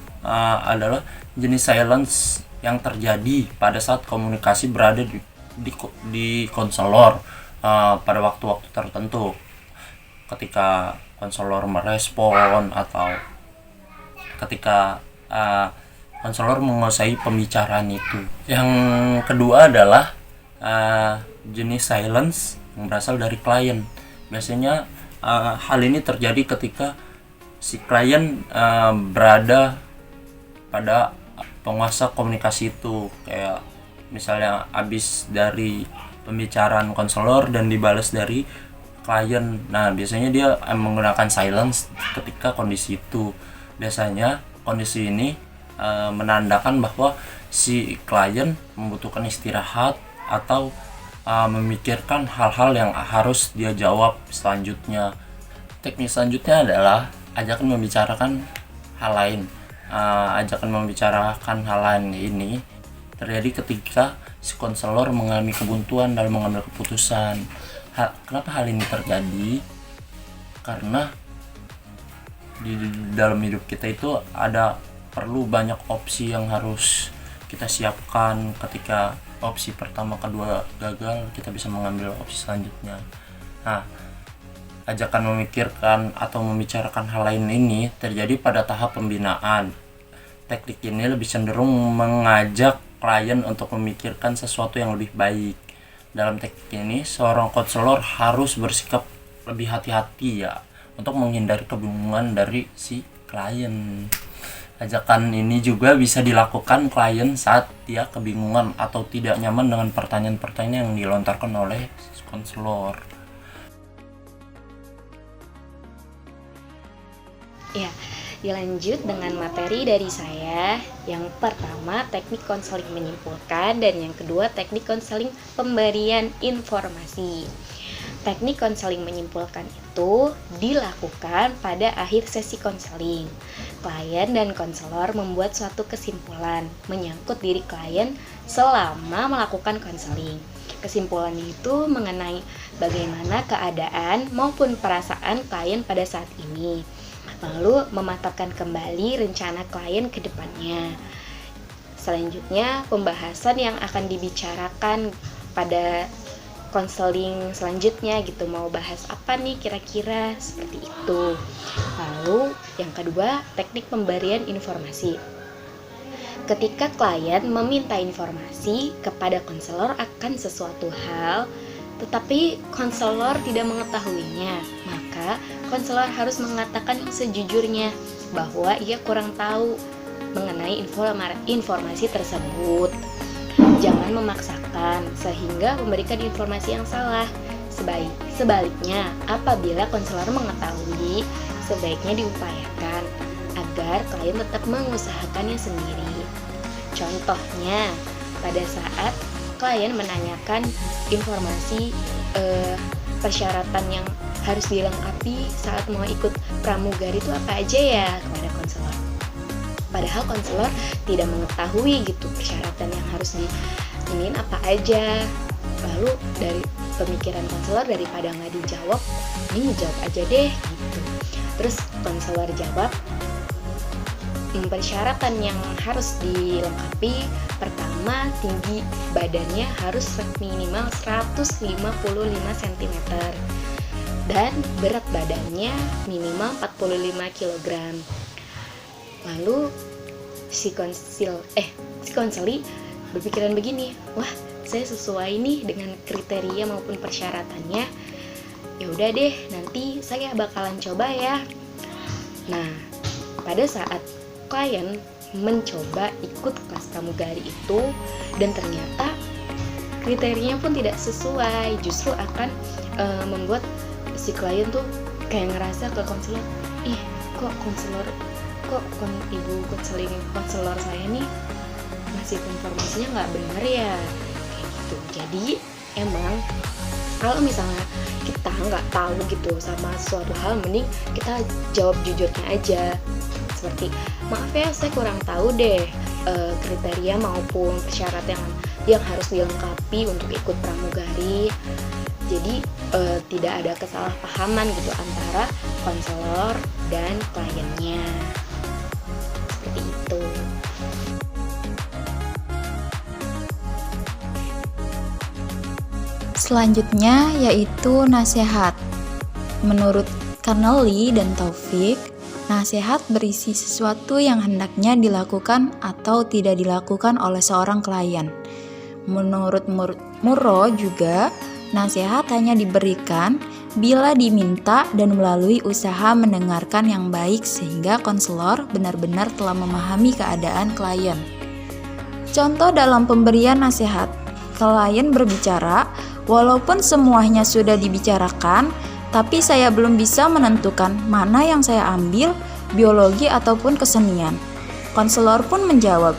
L: adalah jenis silence yang terjadi pada saat komunikasi berada di konselor pada waktu-waktu tertentu, ketika konselor merespon atau ketika konselor menguasai pembicaraan itu. Yang kedua adalah jenis silence yang berasal dari klien. Biasanya hal ini terjadi ketika si klien berada pada penguasa komunikasi itu, kayak misalnya habis dari pembicaraan konselor dan dibalas dari klien. Nah, biasanya dia menggunakan silence ketika kondisi itu. Biasanya kondisi ini menandakan bahwa si klien membutuhkan istirahat atau memikirkan hal-hal yang harus dia jawab selanjutnya. Teknik selanjutnya adalah ajakan membicarakan hal lain. Ajakan membicarakan hal lain ini terjadi ketika si konselor mengalami kebuntuan dalam mengambil keputusan. Kenapa hal ini terjadi? Karena di dalam hidup kita itu perlu banyak opsi yang harus kita siapkan. Ketika opsi pertama, kedua gagal, kita bisa mengambil opsi selanjutnya. Nah, ajakan memikirkan atau membicarakan hal lain ini terjadi pada tahap pembinaan. Teknik ini lebih cenderung mengajak klien untuk memikirkan sesuatu yang lebih baik. Dalam teknik ini, seorang konselor harus bersikap lebih hati-hati ya, untuk menghindari kebingungan dari si klien. Ajakan ini juga bisa dilakukan klien saat dia kebingungan atau tidak nyaman dengan pertanyaan-pertanyaan yang dilontarkan oleh konselor.
M: Ya, dilanjut dengan materi dari saya. Yang pertama, teknik konseling menyimpulkan, dan yang kedua, teknik konseling pemberian informasi. Teknik konseling menyimpulkan itu dilakukan pada akhir sesi konseling. Klien dan konselor membuat suatu kesimpulan menyangkut diri klien selama melakukan konseling. Kesimpulan itu mengenai bagaimana keadaan maupun perasaan klien pada saat ini, lalu memantapkan kembali rencana klien ke depannya. Selanjutnya, pembahasan yang akan dibicarakan pada konseling selanjutnya gitu, mau bahas apa nih kira-kira, seperti itu. Lalu yang kedua, teknik pemberian informasi. Ketika klien meminta informasi kepada konselor akan sesuatu hal, tetapi konselor tidak mengetahuinya, maka konselor harus mengatakan sejujurnya bahwa ia kurang tahu mengenai informasi tersebut. Jangan memaksakan sehingga memberikan informasi yang salah. Sebaliknya, apabila konselor mengetahui, sebaiknya diupayakan agar klien tetap mengusahakannya sendiri. Contohnya, pada saat klien menanyakan informasi persyaratan yang harus dilengkapi saat mau ikut pramugari itu apa aja ya kepada konselor. Padahal konselor tidak mengetahui gitu persyaratan yang harus diinin apa aja. Lalu dari pemikiran konselor, daripada nggak dijawab, ini jawab aja deh gitu. Terus konselor jawab, persyaratan yang harus dilengkapi, pertama tinggi badannya harus minimal 155 cm dan berat badannya minimal 45 kg. Lalu si konseli berpikiran begini, wah saya sesuai nih dengan kriteria maupun persyaratannya, ya udah deh nanti saya bakalan coba ya. Nah, pada saat klien mencoba ikut kelas pramugari itu dan ternyata kriterianya pun tidak sesuai, justru akan membuat si klien tuh kayak ngerasa ke konselor, ibu konselor saya nih ngasih informasinya nggak benar ya, kayak gitu. Jadi emang kalau misalnya kita nggak tahu gitu sama suatu hal, mending kita jawab jujurnya aja, seperti maaf ya saya kurang tahu deh kriteria maupun persyaratan yang yang harus dilengkapi untuk ikut pramugari. Jadi tidak ada kesalahpahaman gitu antara konselor dan kliennya. Seperti itu.
B: Selanjutnya yaitu nasihat. Menurut Carnelli dan Taufik, nasihat berisi sesuatu yang hendaknya dilakukan atau tidak dilakukan oleh seorang klien. Menurut Murrow juga, nasihat hanya diberikan bila diminta dan melalui usaha mendengarkan yang baik sehingga konselor benar-benar telah memahami keadaan klien. Contoh dalam pemberian nasihat, klien berbicara, walaupun semuanya sudah dibicarakan, tapi saya belum bisa menentukan mana yang saya ambil, biologi ataupun kesenian. Konselor pun menjawab,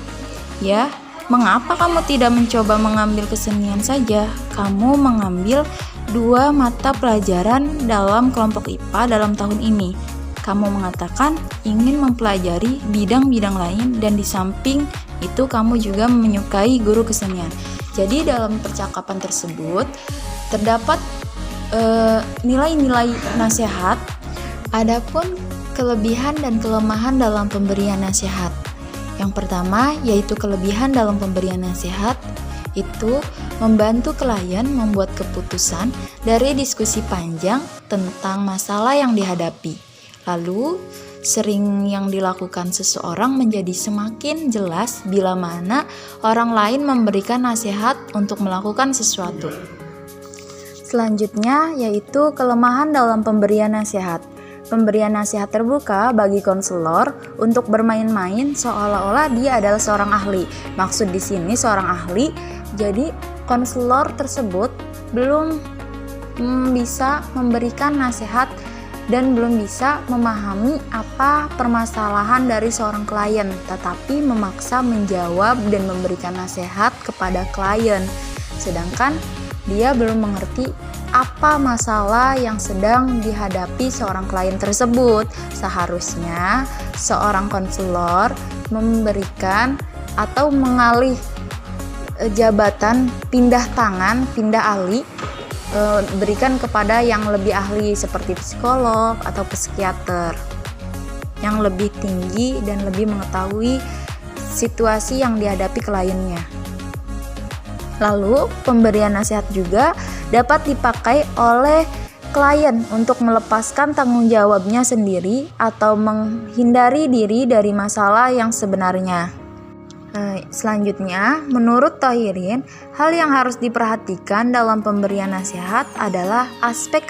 B: "Ya, mengapa kamu tidak mencoba mengambil kesenian saja? Kamu mengambil 2 mata pelajaran dalam kelompok IPA dalam tahun ini. Kamu mengatakan ingin mempelajari bidang-bidang lain dan di samping itu kamu juga menyukai guru kesenian." Jadi dalam percakapan tersebut terdapat nilai-nilai nasihat. Adapun kelebihan dan kelemahan dalam pemberian nasihat. Yang pertama yaitu kelebihan dalam pemberian nasihat itu membantu klien membuat keputusan dari diskusi panjang tentang masalah yang dihadapi. Lalu, sering yang dilakukan seseorang menjadi semakin jelas bila mana orang lain memberikan nasihat untuk melakukan sesuatu. Selanjutnya yaitu kelemahan dalam pemberian nasihat. Pemberian nasihat terbuka bagi konselor untuk bermain-main seolah-olah dia adalah seorang ahli. Maksud di sini seorang ahli, jadi konselor tersebut belum bisa memberikan nasihat dan belum bisa memahami apa permasalahan dari seorang klien, tetapi memaksa menjawab dan memberikan nasihat kepada klien. Sedangkan dia belum mengerti apa masalah yang sedang dihadapi seorang klien tersebut. Seharusnya seorang konselor memberikan atau mengalih jabatan, pindah tangan, pindah alih, berikan kepada yang lebih ahli seperti psikolog atau psikiater yang lebih tinggi dan lebih mengetahui situasi yang dihadapi kliennya. Lalu, pemberian nasihat juga dapat dipakai oleh klien untuk melepaskan tanggung jawabnya sendiri atau menghindari diri dari masalah yang sebenarnya. Selanjutnya, menurut Thohirin, hal yang harus diperhatikan dalam pemberian nasihat adalah aspek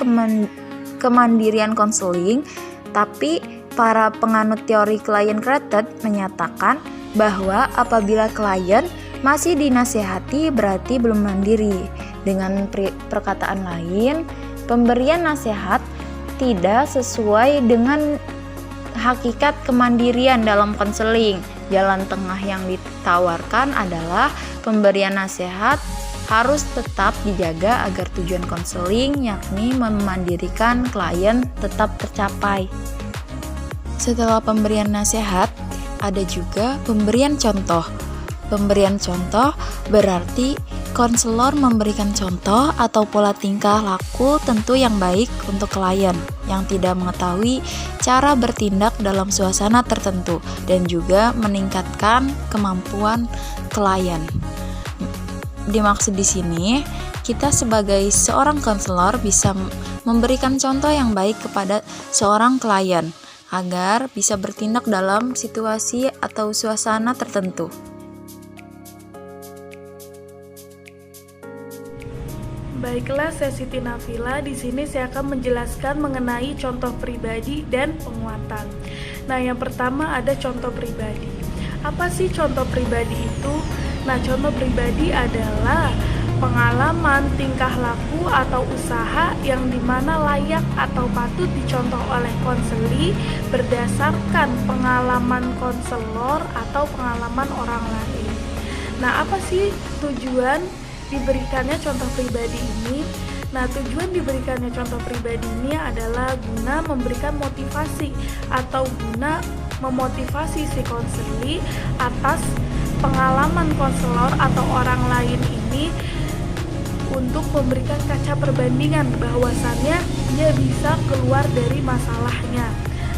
B: kemandirian konseling, tapi para penganut teori client-created menyatakan bahwa apabila klien masih dinasihati berarti belum mandiri. Dengan perkataan lain, pemberian nasihat tidak sesuai dengan hakikat kemandirian dalam konseling. Jalan tengah yang ditawarkan adalah pemberian nasihat harus tetap dijaga agar tujuan konseling, yakni memandirikan klien, tetap tercapai. Setelah pemberian nasihat, ada juga pemberian contoh. Pemberian contoh berarti konselor memberikan contoh atau pola tingkah laku tentu yang baik untuk klien yang tidak mengetahui cara bertindak dalam suasana tertentu dan juga meningkatkan kemampuan klien. Dimaksud di sini, kita sebagai seorang konselor bisa memberikan contoh yang baik kepada seorang klien agar bisa bertindak dalam situasi atau suasana tertentu.
N: Baiklah, saya Siti Nafila. Di sini saya akan menjelaskan mengenai contoh pribadi dan penguatan. Nah, yang pertama ada contoh pribadi. Apa sih contoh pribadi itu? Nah, contoh pribadi adalah pengalaman, tingkah laku, atau usaha yang dimana layak atau patut dicontoh oleh konseli berdasarkan pengalaman konselor atau pengalaman orang lain. Nah, apa sih tujuan diberikannya contoh pribadi ini? Nah, tujuan diberikannya contoh pribadi ini adalah guna memberikan motivasi atau guna memotivasi si konseli atas pengalaman konselor atau orang lain ini untuk memberikan kaca perbandingan bahwasannya dia bisa keluar dari masalahnya.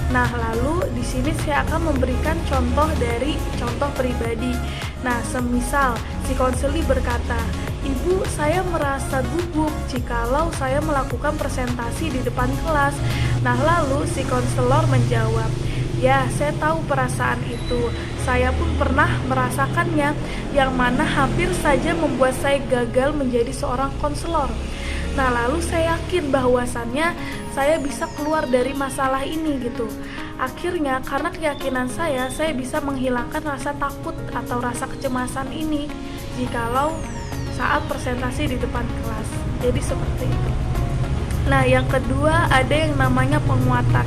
N: Nah, lalu di sini saya akan memberikan contoh dari contoh pribadi. Nah, semisal si konseli berkata, "Ibu, saya merasa gugup jikalau saya melakukan presentasi di depan kelas." Nah, lalu si konselor menjawab, "Ya, saya tahu perasaan itu. Saya pun pernah merasakannya, yang mana hampir saja membuat saya gagal menjadi seorang konselor. Nah, lalu saya yakin bahwasannya saya bisa keluar dari masalah ini gitu. Akhirnya, karena keyakinan saya bisa menghilangkan rasa takut atau rasa kecemasan ini jikalau saat presentasi di depan kelas." Jadi seperti itu. Nah, yang kedua ada yang namanya penguatan.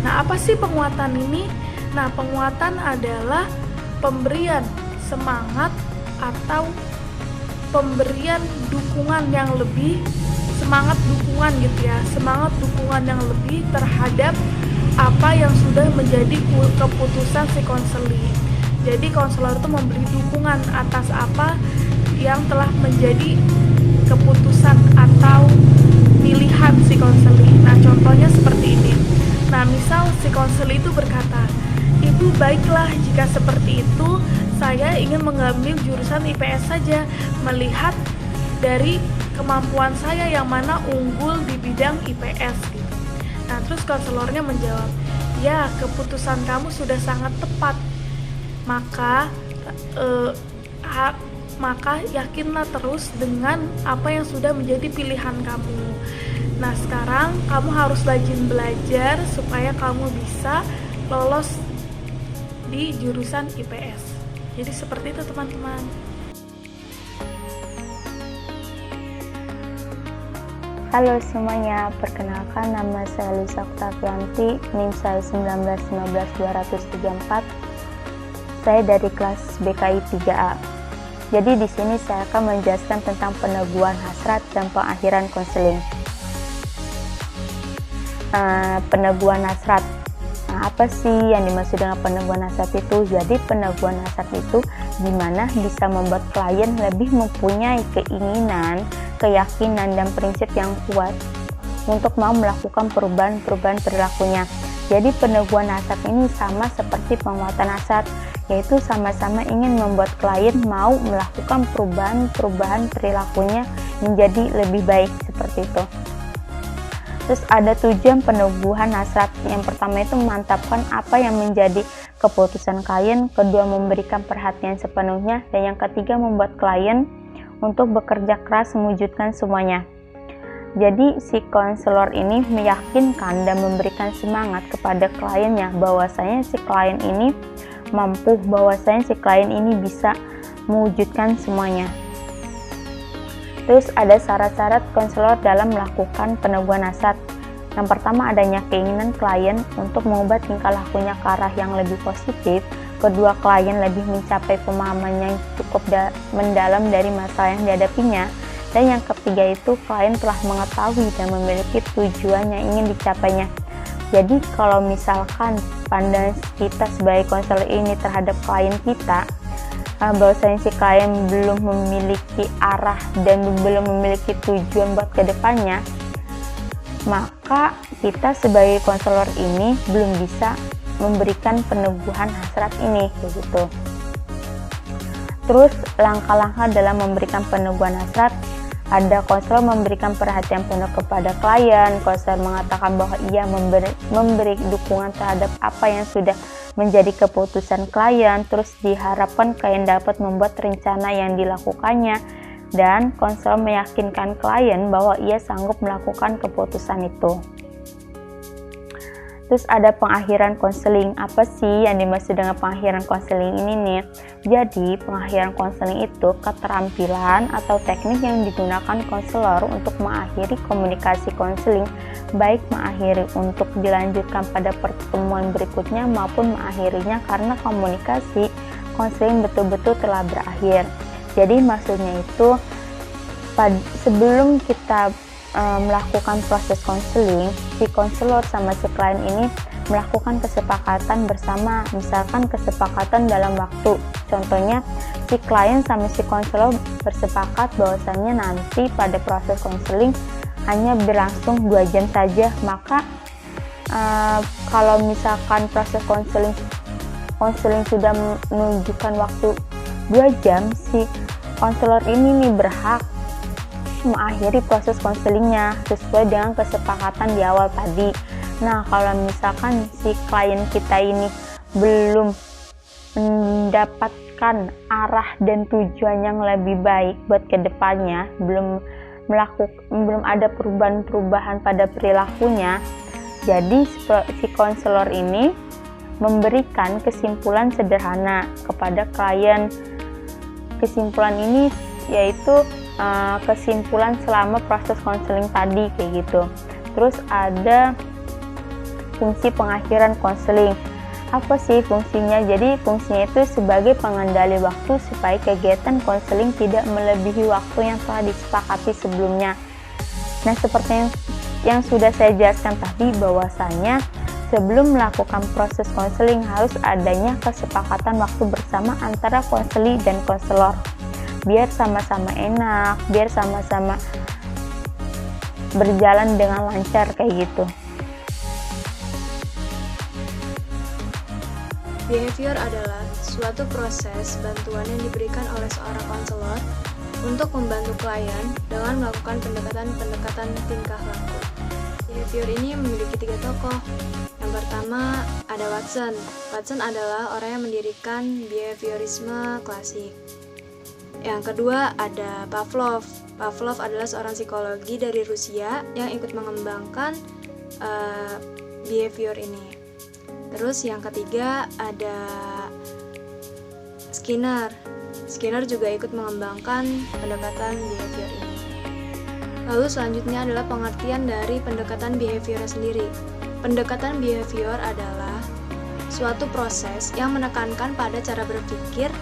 N: Nah, apa sih penguatan ini? Nah, penguatan adalah pemberian semangat atau pemberian dukungan yang lebih, semangat dukungan gitu ya, semangat dukungan yang lebih terhadap apa yang sudah menjadi keputusan si konseli. Jadi konselor itu memberi dukungan atas apa yang telah menjadi keputusan atau pilihan si konseli. Nah, contohnya seperti ini. Nah, misal si konseli itu berkata, "Ibu, baiklah jika seperti itu, saya ingin mengambil jurusan IPS saja, melihat dari kemampuan saya yang mana unggul di bidang IPS." Gitu. Nah, terus konselornya menjawab, "Ya, keputusan kamu sudah sangat tepat. Maka yakinlah terus dengan apa yang sudah menjadi pilihan kamu. Nah, sekarang kamu harus rajin belajar supaya kamu bisa lolos di jurusan IPS." Jadi seperti itu teman-teman.
O: Halo semuanya, perkenalkan nama saya Lisa Oktavianti, NIM saya 1915234. Saya dari kelas BKI 3A. Jadi di sini saya akan menjelaskan tentang peneguhan hasrat dan pengakhiran konseling. Peneguhan hasrat. Nah, apa sih yang dimaksud dengan peneguhan hasrat itu? Jadi peneguhan hasrat itu dimana bisa membuat klien lebih mempunyai keinginan, keyakinan, dan prinsip yang kuat untuk mau melakukan perubahan perilakunya. Jadi peneguhan hasrat ini sama seperti penguatan hasrat, yaitu sama-sama ingin membuat klien mau melakukan perubahan perilakunya menjadi lebih baik seperti itu. Terus ada tujuan peneguhan hasrat. Yang pertama itu memantapkan apa yang menjadi keputusan klien, kedua memberikan perhatian sepenuhnya, dan yang ketiga membuat klien untuk bekerja keras mewujudkan semuanya. Jadi si konselor ini meyakinkan dan memberikan semangat kepada kliennya bahwasanya si klien ini mampu, bahwasanya si klien ini bisa mewujudkan semuanya. Terus ada syarat-syarat konselor dalam melakukan peneguhan hasrat. Yang pertama adanya keinginan klien untuk mengubah tingkah lakunya ke arah yang lebih positif. Kedua, klien lebih mencapai pemahaman yang cukup mendalam dari masalah yang dihadapinya. Dan yang ketiga itu klien telah mengetahui dan memiliki tujuan yang ingin dicapainya. Jadi kalau misalkan pandangan kita sebagai konselor ini terhadap klien kita, bahwasanya si klien belum memiliki arah dan belum memiliki tujuan buat kedepannya, maka kita sebagai konselor ini belum bisa memberikan peneguhan hasrat ini begitu. Terus langkah-langkah dalam memberikan peneguhan hasrat, ada konselor memberikan perhatian penuh kepada klien, konselor mengatakan bahwa ia memberi dukungan terhadap apa yang sudah menjadi keputusan klien, terus diharapkan klien dapat membuat rencana yang dilakukannya, dan konselor meyakinkan klien bahwa ia sanggup melakukan keputusan itu. Terus ada pengakhiran konseling. Apa sih yang dimaksud dengan pengakhiran konseling ini nih? Jadi pengakhiran konseling itu keterampilan atau teknik yang digunakan konselor untuk mengakhiri komunikasi konseling, baik mengakhiri untuk dilanjutkan pada pertemuan berikutnya maupun mengakhirinya karena komunikasi konseling betul-betul telah berakhir. Jadi maksudnya itu sebelum kita melakukan proses konseling, si konselor sama si klien ini melakukan kesepakatan bersama, misalkan kesepakatan dalam waktu Contohnya, si klien sama si konselor bersepakat bahwasannya nanti pada proses konseling hanya berlangsung 2 jam saja, maka kalau misalkan proses konseling sudah menunjukkan waktu 2 jam, si konselor ini nih berhak mengakhiri proses konselingnya sesuai dengan kesepakatan di awal tadi. Nah, kalau misalkan si klien kita ini belum mendapatkan arah dan tujuan yang lebih baik buat kedepannya, belum ada perubahan-perubahan pada perilakunya, jadi si konselor ini memberikan kesimpulan sederhana kepada klien. Kesimpulan ini yaitu kesimpulan selama proses konseling tadi kayak gitu. Terus ada fungsi pengakhiran konseling. Apa sih fungsinya? Jadi fungsinya itu sebagai pengendali waktu supaya kegiatan konseling tidak melebihi waktu yang telah disepakati sebelumnya. Nah, seperti yang sudah saya jelaskan tadi, bahwasanya sebelum melakukan proses konseling harus adanya kesepakatan waktu bersama antara konseli dan konselor. Biar sama-sama enak, biar sama-sama berjalan dengan lancar kayak gitu.
H: Behavior adalah suatu proses bantuan yang diberikan oleh seorang konselor untuk membantu klien dengan melakukan pendekatan tingkah laku. Behavior ini memiliki 3 tokoh. Yang pertama ada Watson. Watson adalah orang yang mendirikan behaviorisme klasik. Yang kedua ada Pavlov. Pavlov adalah seorang psikologi dari Rusia yang ikut mengembangkan behavior ini. Terus yang ketiga ada Skinner. Skinner juga ikut mengembangkan pendekatan behavior ini. Lalu selanjutnya adalah pengertian dari pendekatan behavior sendiri. Pendekatan behavior adalah suatu proses yang menekankan pada cara berpikir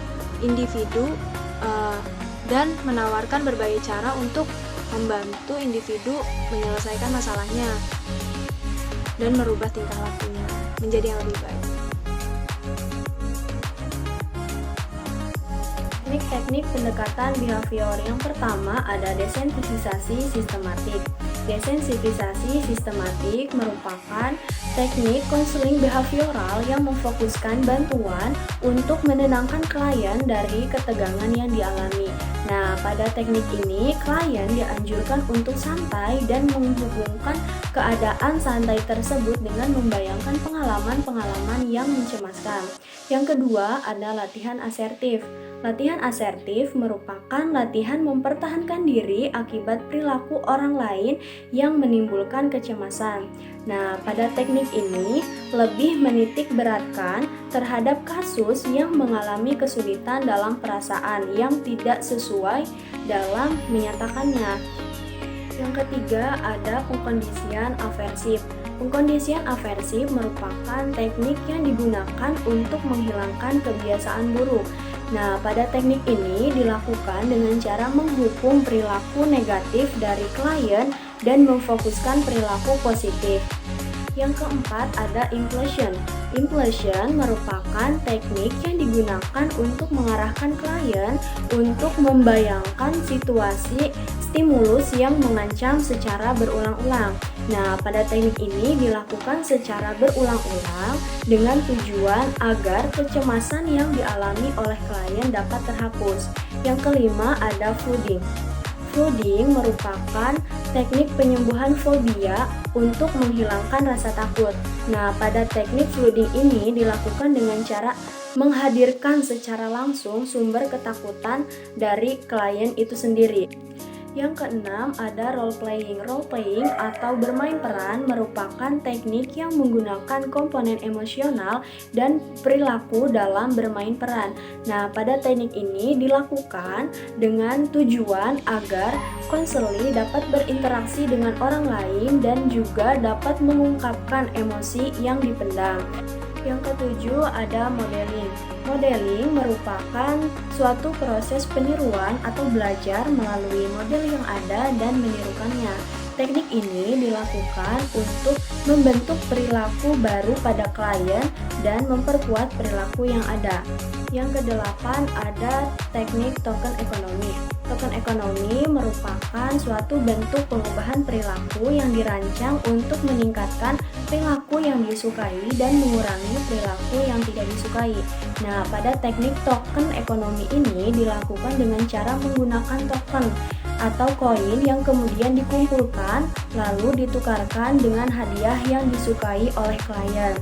H: individu dan menawarkan berbagai cara untuk membantu individu menyelesaikan masalahnya dan merubah tingkah lakunya menjadi yang lebih baik. Teknik-teknik pendekatan behavior yang pertama ada desensitisasi sistematik. Desensitisasi sistematik merupakan teknik konseling behavioral yang memfokuskan bantuan untuk menenangkan klien dari ketegangan yang dialami. Nah, pada teknik ini, klien dianjurkan untuk santai dan menghubungkan keadaan santai tersebut dengan membayangkan pengalaman-pengalaman yang mencemaskan. Yang kedua ada latihan asertif. Latihan asertif merupakan latihan mempertahankan diri akibat perilaku orang lain yang menimbulkan kecemasan. Nah, pada teknik ini lebih menitik beratkan terhadap kasus yang mengalami kesulitan dalam perasaan yang tidak sesuai dalam menyatakannya. Yang ketiga ada pengkondisian aversif. Pengkondisian aversif merupakan teknik yang digunakan untuk menghilangkan kebiasaan buruk. Nah, pada teknik ini dilakukan dengan cara menghukum perilaku negatif dari klien dan memfokuskan perilaku positif. Yang keempat ada impulsion. Impulsion merupakan teknik yang digunakan untuk mengarahkan klien untuk membayangkan situasi stimulus yang mengancam secara berulang-ulang. Nah, pada teknik ini dilakukan secara berulang-ulang dengan tujuan agar kecemasan yang dialami oleh klien dapat terhapus. Yang kelima ada flooding. Flooding merupakan teknik penyembuhan fobia untuk menghilangkan rasa takut. Nah, pada teknik flooding ini dilakukan dengan cara menghadirkan secara langsung sumber ketakutan dari klien itu sendiri. Yang keenam ada role playing. Role playing atau bermain peran merupakan teknik yang menggunakan komponen emosional dan perilaku dalam bermain peran. Nah, pada teknik ini dilakukan dengan tujuan agar konseli dapat berinteraksi dengan orang lain dan juga dapat mengungkapkan emosi yang dipendam. Yang ketujuh ada modeling. Modeling merupakan suatu proses peniruan atau belajar melalui model yang ada dan menirukannya.
P: Teknik ini dilakukan untuk membentuk perilaku baru pada klien dan memperkuat perilaku yang ada. Yang kedelapan ada teknik token ekonomi. Token ekonomi merupakan suatu bentuk pengubahan perilaku yang dirancang untuk meningkatkan perilaku yang disukai dan mengurangi perilaku yang tidak disukai. Nah, pada teknik token ekonomi ini dilakukan dengan cara menggunakan token atau koin yang kemudian dikumpulkan lalu ditukarkan dengan hadiah yang disukai oleh klien.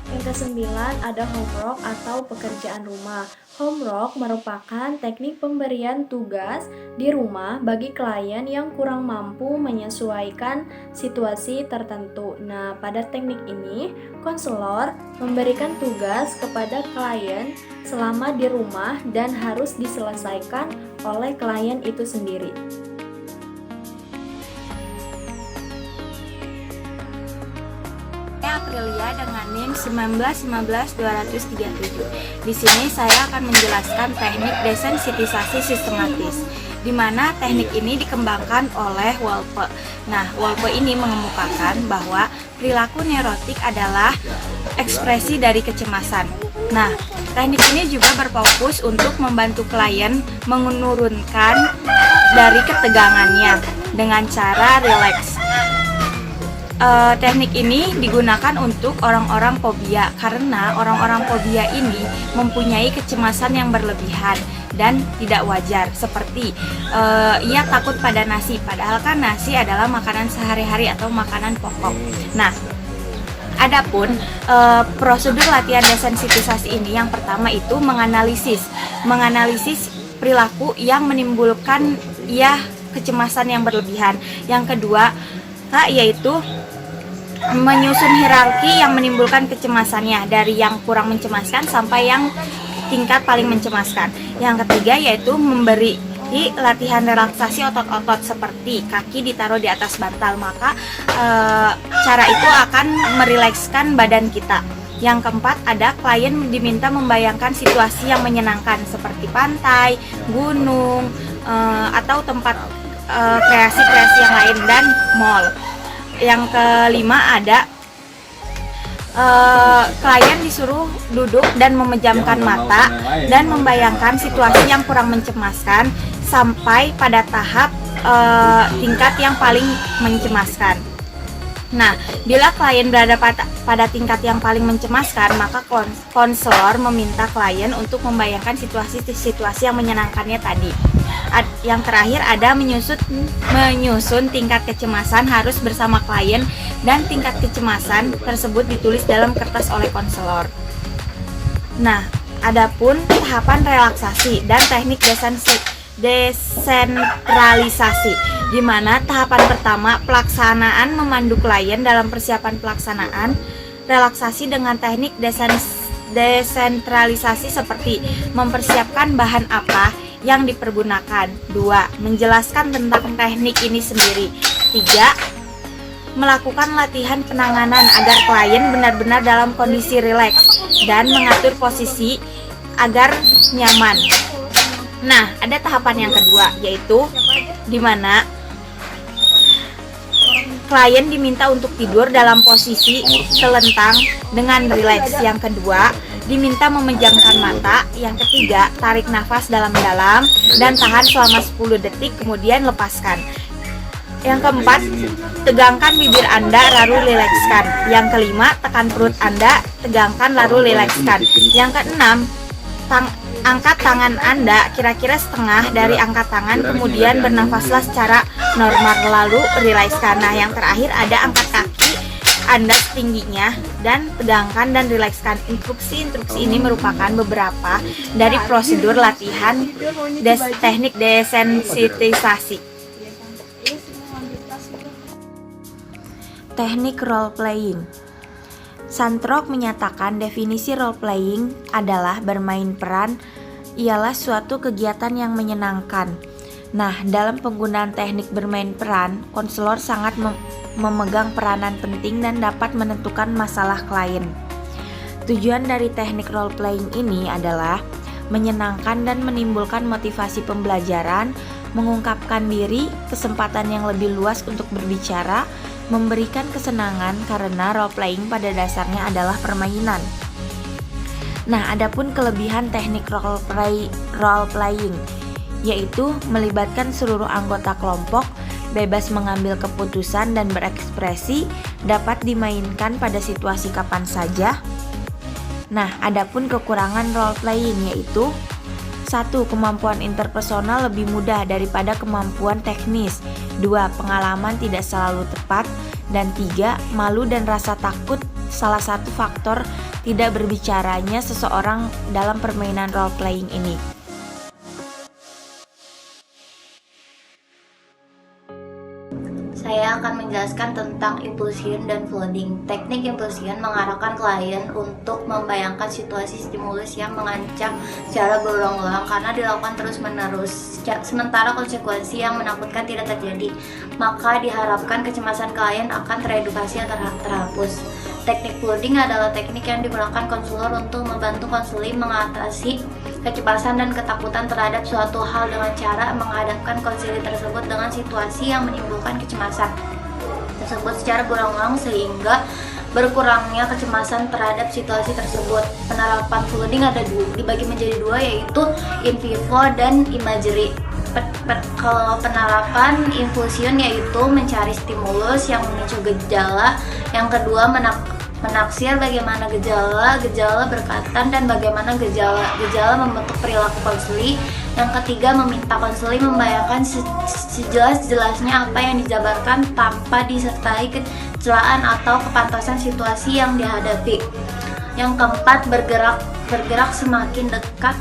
P: Yang kesembilan ada homework atau pekerjaan rumah. Homework merupakan teknik pemberian tugas di rumah bagi klien yang kurang mampu menyesuaikan situasi tertentu. Nah, pada teknik ini, konselor memberikan tugas kepada klien selama di rumah dan harus diselesaikan oleh klien itu sendiri.
Q: Aprilia dengan NIM 1915237. Di sini saya akan menjelaskan teknik desensitisasi sistematis, di mana teknik ini dikembangkan oleh Wolpe. Nah, Wolpe ini mengemukakan bahwa perilaku neurotik adalah ekspresi dari kecemasan. Nah, teknik ini juga berfokus untuk membantu klien menurunkan dari ketegangannya dengan cara rileks. Teknik ini digunakan untuk orang-orang fobia karena orang-orang fobia ini mempunyai kecemasan yang berlebihan dan tidak wajar, seperti ia takut pada nasi, padahal kan nasi adalah makanan sehari-hari atau makanan pokok. Nah, adapun prosedur latihan desensitisasi ini yang pertama itu menganalisis perilaku yang menimbulkan kecemasan yang berlebihan. Yang kedua yaitu menyusun hierarki yang menimbulkan kecemasannya dari yang kurang mencemaskan sampai yang tingkat paling mencemaskan. Yang ketiga yaitu memberi latihan relaksasi otot-otot seperti kaki ditaruh di atas bantal, maka cara itu akan merilekskan badan kita. Yang keempat ada klien diminta membayangkan situasi yang menyenangkan seperti pantai, gunung, atau tempat kreasi-kreasi yang lain dan mall. Yang kelima ada klien disuruh duduk dan memejamkan mata dan membayangkan situasi yang kurang mencemaskan sampai pada tahap tingkat yang paling mencemaskan. Nah, bila klien berada pada tingkat yang paling mencemaskan, maka konselor meminta klien untuk membayangkan situasi-situasi yang menyenangkannya tadi. Yang terakhir ada menyusun tingkat kecemasan harus bersama klien dan tingkat kecemasan tersebut ditulis dalam kertas oleh konselor. Nah, adapun tahapan relaksasi dan teknik desentralisasi, di mana tahapan pertama pelaksanaan memandu klien dalam persiapan pelaksanaan relaksasi dengan teknik desentralisasi seperti mempersiapkan bahan apa yang dipergunakan. 2. Menjelaskan tentang teknik ini sendiri. 3. Melakukan latihan penanganan agar klien benar-benar dalam kondisi rileks dan mengatur posisi agar nyaman. Nah, ada tahapan yang kedua, yaitu di mana klien diminta untuk tidur dalam posisi telentang dengan rileks. Yang kedua, diminta memejamkan mata. Yang ketiga, tarik nafas dalam-dalam dan tahan selama 10 detik, kemudian lepaskan. Yang keempat, tegangkan bibir Anda lalu rilekskan. Yang kelima, tekan perut Anda, tegangkan lalu rilekskan. Yang keenam, angkat tangan Anda kira-kira setengah dari angkat tangan, kemudian bernafaslah secara normal lalu rilekskan. Nah, yang terakhir ada angkat kaki Anda setingginya dan tegangkan dan rilekskan. Instruksi-instruksi ini merupakan beberapa dari prosedur latihan teknik desensitisasi. Teknik role playing. Santrok menyatakan definisi role playing adalah bermain peran ialah suatu kegiatan yang menyenangkan. Nah, dalam penggunaan teknik bermain peran, konselor sangat memegang peranan penting dan dapat menentukan masalah klien. Tujuan dari teknik role playing ini adalah menyenangkan dan menimbulkan motivasi pembelajaran,
R: mengungkapkan diri, kesempatan yang lebih luas untuk berbicara, memberikan kesenangan karena role playing pada dasarnya adalah permainan. Nah, adapun kelebihan teknik role playing yaitu melibatkan seluruh anggota kelompok, bebas mengambil keputusan dan berekspresi, dapat dimainkan pada situasi kapan saja. Nah, adapun kekurangan role playing yaitu 1. Kemampuan interpersonal lebih mudah daripada kemampuan teknis. 2. Pengalaman tidak selalu tepat. Dan 3. Malu dan rasa takut salah satu faktor tidak berbicaranya seseorang dalam permainan role playing ini.
S: Saya akan menjelaskan tentang impulsion dan flooding. Teknik impulsion mengarahkan klien untuk membayangkan situasi stimulus yang mengancam secara berulang-ulang karena dilakukan terus-menerus, sementara konsekuensi yang menakutkan tidak terjadi. Maka diharapkan kecemasan klien akan teredukasi atau terhapus. Teknik flooding adalah teknik yang digunakan konselor untuk membantu konseli mengatasi kecemasan dan ketakutan terhadap suatu hal dengan cara menghadapkan konseli tersebut dengan situasi yang menimbulkan kecemasan tersebut secara berulang-ulang sehingga berkurangnya kecemasan terhadap situasi tersebut. Penerapan flooding dibagi menjadi dua, yaitu in vivo dan imagery. Kalau penerapan infusion yaitu mencari stimulus yang memicu gejala, yang kedua menaksir bagaimana gejala berkaitan dan bagaimana gejala membentuk perilaku konseli. Yang ketiga, meminta konseli membayangkan sejelas-jelasnya apa yang dijabarkan tanpa disertai kecelakaan atau kepantasan situasi yang dihadapi. Yang keempat, bergerak semakin dekat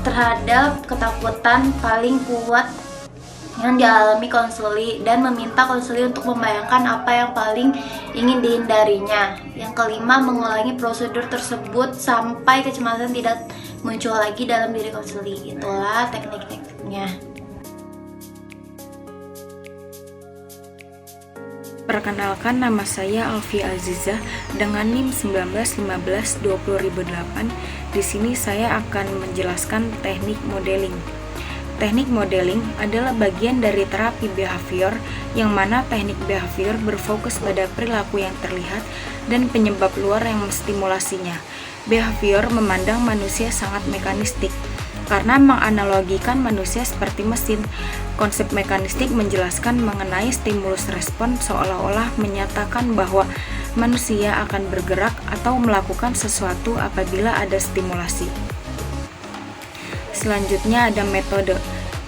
S: terhadap ketakutan paling kuat yang dialami konseli dan meminta konseli untuk membayangkan apa yang paling ingin dihindarinya. Yang kelima, mengulangi prosedur tersebut sampai kecemasan tidak muncul lagi dalam diri konseli. Itulah teknik-tekniknya.
T: Perkenalkan, nama saya Alfia Azizah dengan NIM 19152008. Di sini saya akan menjelaskan teknik modeling. Teknik modeling adalah bagian dari terapi behavior, yang mana teknik behavior berfokus pada perilaku yang terlihat dan penyebab luar yang menstimulasinya. Behavior memandang manusia sangat mekanistik, karena menganalogikan manusia seperti mesin. Konsep mekanistik menjelaskan mengenai stimulus respon seolah-olah menyatakan bahwa manusia akan bergerak atau melakukan sesuatu apabila ada stimulasi. Selanjutnya ada metode.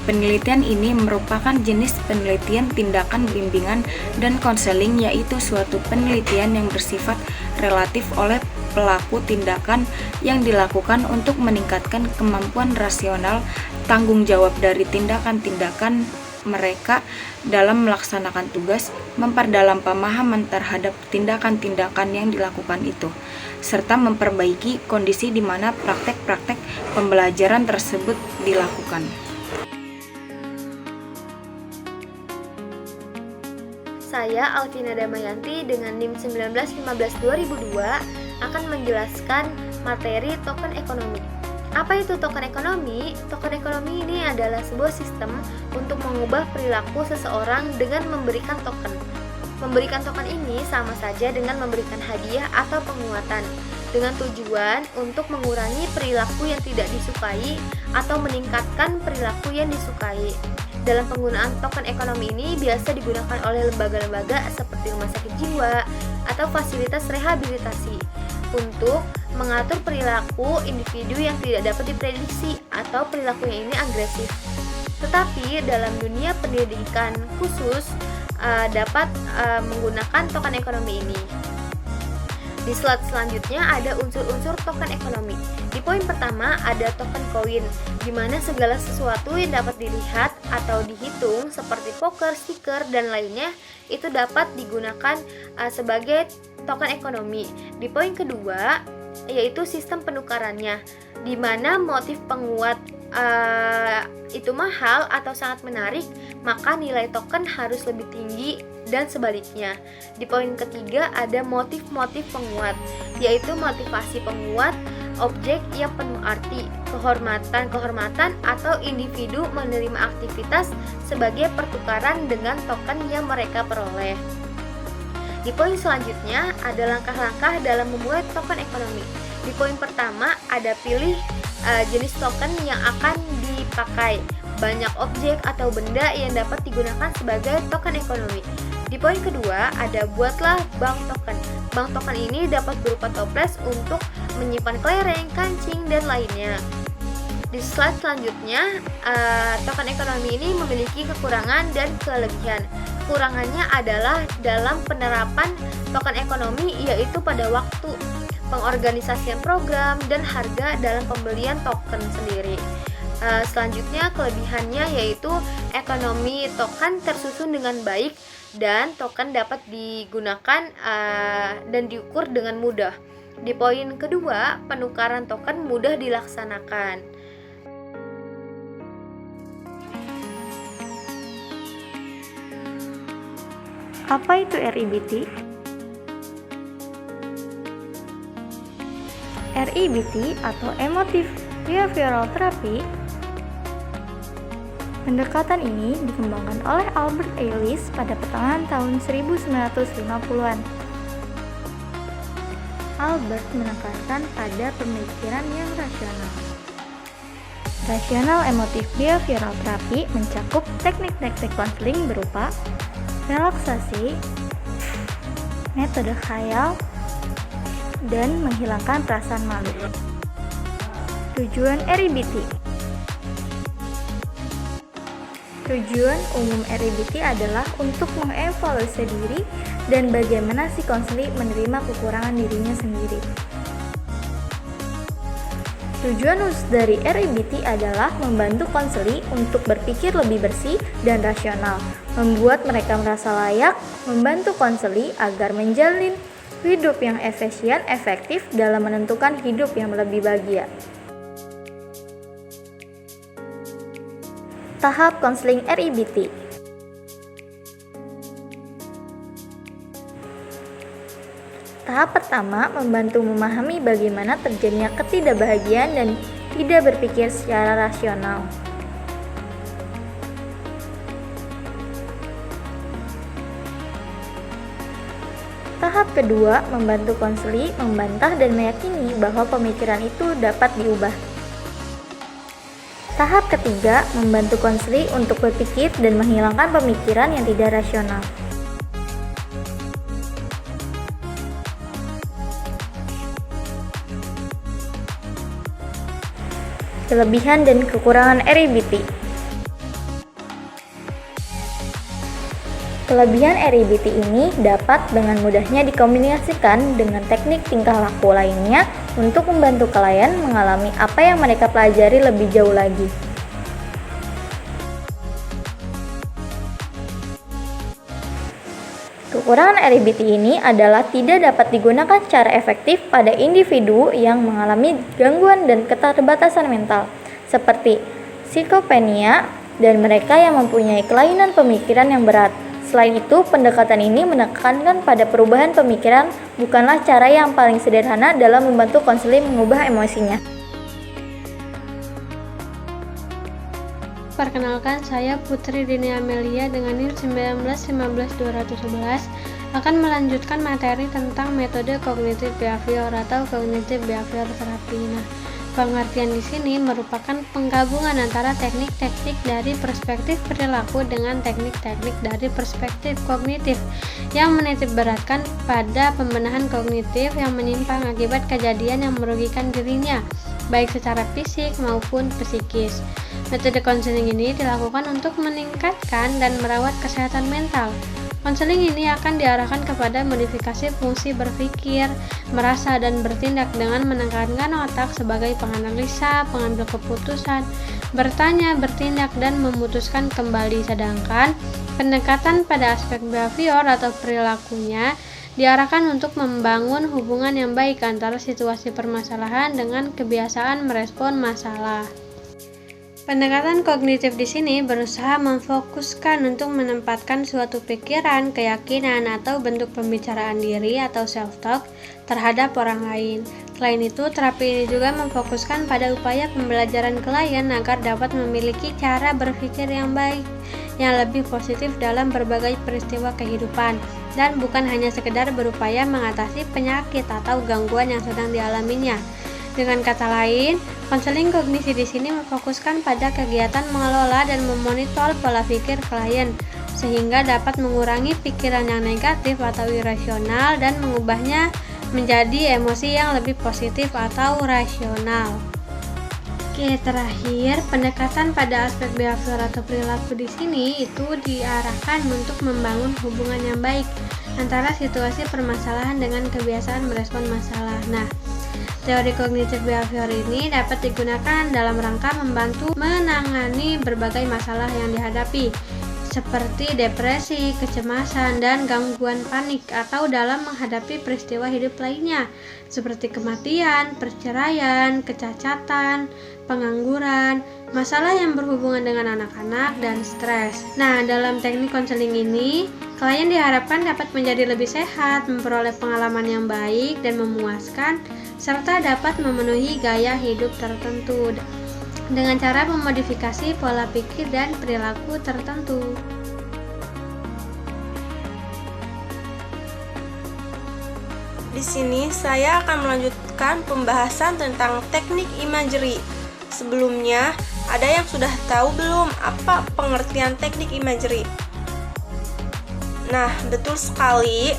T: Penelitian ini merupakan jenis penelitian tindakan bimbingan dan konseling, yaitu suatu penelitian yang bersifat relatif oleh pelaku tindakan yang dilakukan untuk meningkatkan kemampuan rasional tanggung jawab dari tindakan-tindakan mereka dalam melaksanakan tugas, memperdalam pemahaman terhadap tindakan-tindakan yang dilakukan itu, serta memperbaiki kondisi di mana praktek-praktek pembelajaran tersebut dilakukan.
U: Saya Alvina Damayanti dengan NIM 19152002 akan menjelaskan materi token ekonomi. Apa itu token ekonomi? Token ekonomi ini adalah sebuah sistem untuk mengubah perilaku seseorang dengan memberikan token. Memberikan token ini sama saja dengan memberikan hadiah atau penguatan, dengan tujuan untuk mengurangi perilaku yang tidak disukai atau meningkatkan perilaku yang disukai. Dalam penggunaan token ekonomi ini biasa digunakan oleh lembaga-lembaga seperti rumah sakit jiwa atau fasilitas rehabilitasi untuk mengatur perilaku individu yang tidak dapat diprediksi atau perilakunya ini agresif. Tetapi dalam dunia pendidikan khusus dapat menggunakan token ekonomi ini. Di slide selanjutnya ada unsur-unsur token ekonomi. Di poin pertama ada token koin, di mana segala sesuatu yang dapat dilihat atau dihitung seperti poker, stiker, dan lainnya itu dapat digunakan sebagai token ekonomi. Di poin kedua yaitu sistem penukarannya, di mana motif penguat itu mahal atau sangat menarik, maka nilai token harus lebih tinggi dan sebaliknya. Di poin ketiga ada motif-motif penguat, yaitu motivasi penguat objek yang penuh arti, kehormatan atau individu menerima aktivitas sebagai pertukaran dengan token yang mereka peroleh. Di poin selanjutnya ada langkah-langkah dalam memulai token ekonomi. Di poin pertama ada pilih jenis token yang akan dipakai. Banyak objek atau benda yang dapat digunakan sebagai token ekonomi. Di poin kedua ada buatlah bank token. Bank token ini dapat berupa toples untuk menyimpan kelereng, kancing, dan lainnya. Di slide selanjutnya, token ekonomi ini memiliki kekurangan dan kelebihan. Kekurangannya adalah dalam penerapan token ekonomi, yaitu pada waktu pengorganisasian program dan harga dalam pembelian token sendiri. Selanjutnya kelebihannya yaitu ekonomi token tersusun dengan baik dan token dapat digunakan dan diukur dengan mudah. Di poin kedua, penukaran token mudah dilaksanakan.
T: Apa itu REBT? REBT atau Emotive Behavioral Therapy. Pendekatan ini dikembangkan oleh Albert Ellis pada pertengahan tahun 1950-an. Albert menekankan pada pemikiran yang rasional. Rational Emotive Behavioral Therapy mencakup teknik-teknik konseling berupa relaksasi, metode khayal, dan menghilangkan perasaan malu. Tujuan REBT. Tujuan umum REBT adalah untuk mengevaluasi diri dan bagaimana si konseli menerima kekurangan dirinya sendiri. Tujuan khusus dari REBT adalah membantu konseli untuk berpikir lebih bersih dan rasional, membuat mereka merasa layak, membantu konseli agar menjalin hidup yang efisien, efektif dalam menentukan hidup yang lebih bahagia. Tahap konseling REBT. Tahap pertama membantu memahami bagaimana terjadinya ketidakbahagiaan dan tidak berpikir secara rasional. Tahap kedua membantu konseli membantah dan meyakini bahwa pemikiran itu dapat diubah. Tahap ketiga, membantu konseli untuk berpikir dan menghilangkan pemikiran yang tidak rasional. Kelebihan dan kekurangan REBT. Kelebihan REBT ini dapat dengan mudahnya dikombinasikan dengan teknik tingkah laku lainnya untuk membantu klien mengalami apa yang mereka pelajari lebih jauh lagi. Kekurangan REBT ini adalah tidak dapat digunakan secara efektif pada individu yang mengalami gangguan dan keterbatasan mental, seperti skizofrenia dan mereka yang mempunyai kelainan pemikiran yang berat. Selain itu, pendekatan ini menekankan pada perubahan pemikiran bukanlah cara yang paling sederhana dalam membantu konseli mengubah emosinya.
A: Perkenalkan, saya Putri Dini Amelia dengan NIM 1915211 akan melanjutkan materi tentang metode kognitif behavior atau kognitif behavior therapy. Nah, pengertian di sini merupakan penggabungan antara teknik-teknik dari perspektif perilaku dengan teknik-teknik dari perspektif kognitif yang menitik beratkan pada pembenahan kognitif yang menyimpang akibat kejadian yang merugikan dirinya, baik secara fisik maupun psikis. Metode konseling ini dilakukan untuk meningkatkan dan merawat kesehatan mental. Konseling ini akan diarahkan kepada modifikasi fungsi berpikir, merasa, dan bertindak dengan menekankan otak sebagai penganalisa, pengambil keputusan, bertanya, bertindak, dan memutuskan kembali. Sedangkan pendekatan pada aspek behavior atau perilakunya diarahkan untuk membangun hubungan yang baik antara situasi permasalahan dengan kebiasaan merespon masalah. Pendekatan kognitif di sini berusaha memfokuskan untuk menempatkan suatu pikiran, keyakinan, atau bentuk pembicaraan diri atau self-talk terhadap orang lain. Selain itu, terapi ini juga memfokuskan pada upaya pembelajaran klien agar dapat memiliki cara berpikir yang baik, yang lebih positif dalam berbagai peristiwa kehidupan, dan bukan hanya sekedar berupaya mengatasi penyakit atau gangguan yang sedang dialaminya. Dengan kata lain, konseling kognisi di sini memfokuskan pada kegiatan mengelola dan memonitor pola pikir klien, sehingga dapat mengurangi pikiran yang negatif atau irasional dan mengubahnya menjadi emosi yang lebih positif atau rasional. Oke, terakhir, pendekatan pada aspek behavior atau perilaku di sini itu diarahkan untuk membangun hubungan yang baik antara situasi permasalahan dengan kebiasaan merespon masalah. Nah, teori kognitif behavior ini dapat digunakan dalam rangka membantu menangani berbagai masalah yang dihadapi, seperti depresi, kecemasan, dan gangguan panik, atau dalam menghadapi peristiwa hidup lainnya, seperti kematian, perceraian, kecacatan, pengangguran, masalah yang berhubungan dengan anak-anak, dan stres. Nah, dalam teknik konseling ini, klien diharapkan dapat menjadi lebih sehat, memperoleh pengalaman yang baik dan memuaskan, serta dapat memenuhi gaya hidup tertentu dengan cara memodifikasi pola pikir dan perilaku tertentu.
H: Di sini saya akan melanjutkan pembahasan tentang teknik imagery. Sebelumnya, ada yang sudah tahu belum apa pengertian teknik imagery? Nah, betul sekali.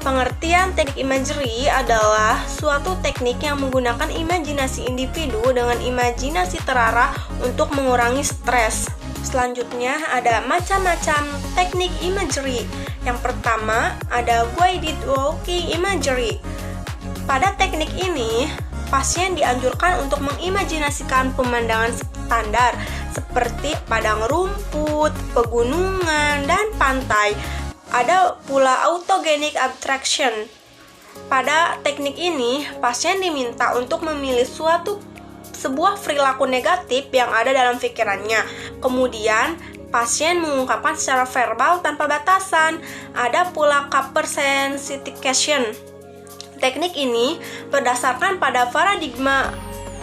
H: Pengertian teknik imagery adalah suatu teknik yang menggunakan imajinasi individu dengan imajinasi terarah untuk mengurangi stres. Selanjutnya ada macam-macam teknik imagery. Yang pertama ada guided walking imagery. Pada teknik ini, pasien dianjurkan untuk mengimajinasikan pemandangan standar seperti padang rumput, pegunungan, dan pantai. Ada pula autogenic abstraction. Pada teknik ini, pasien diminta untuk memilih sebuah perilaku negatif yang ada dalam pikirannya. Kemudian, pasien mengungkapkan secara verbal tanpa batasan. Ada pula caper-sensitization. Teknik ini berdasarkan pada paradigma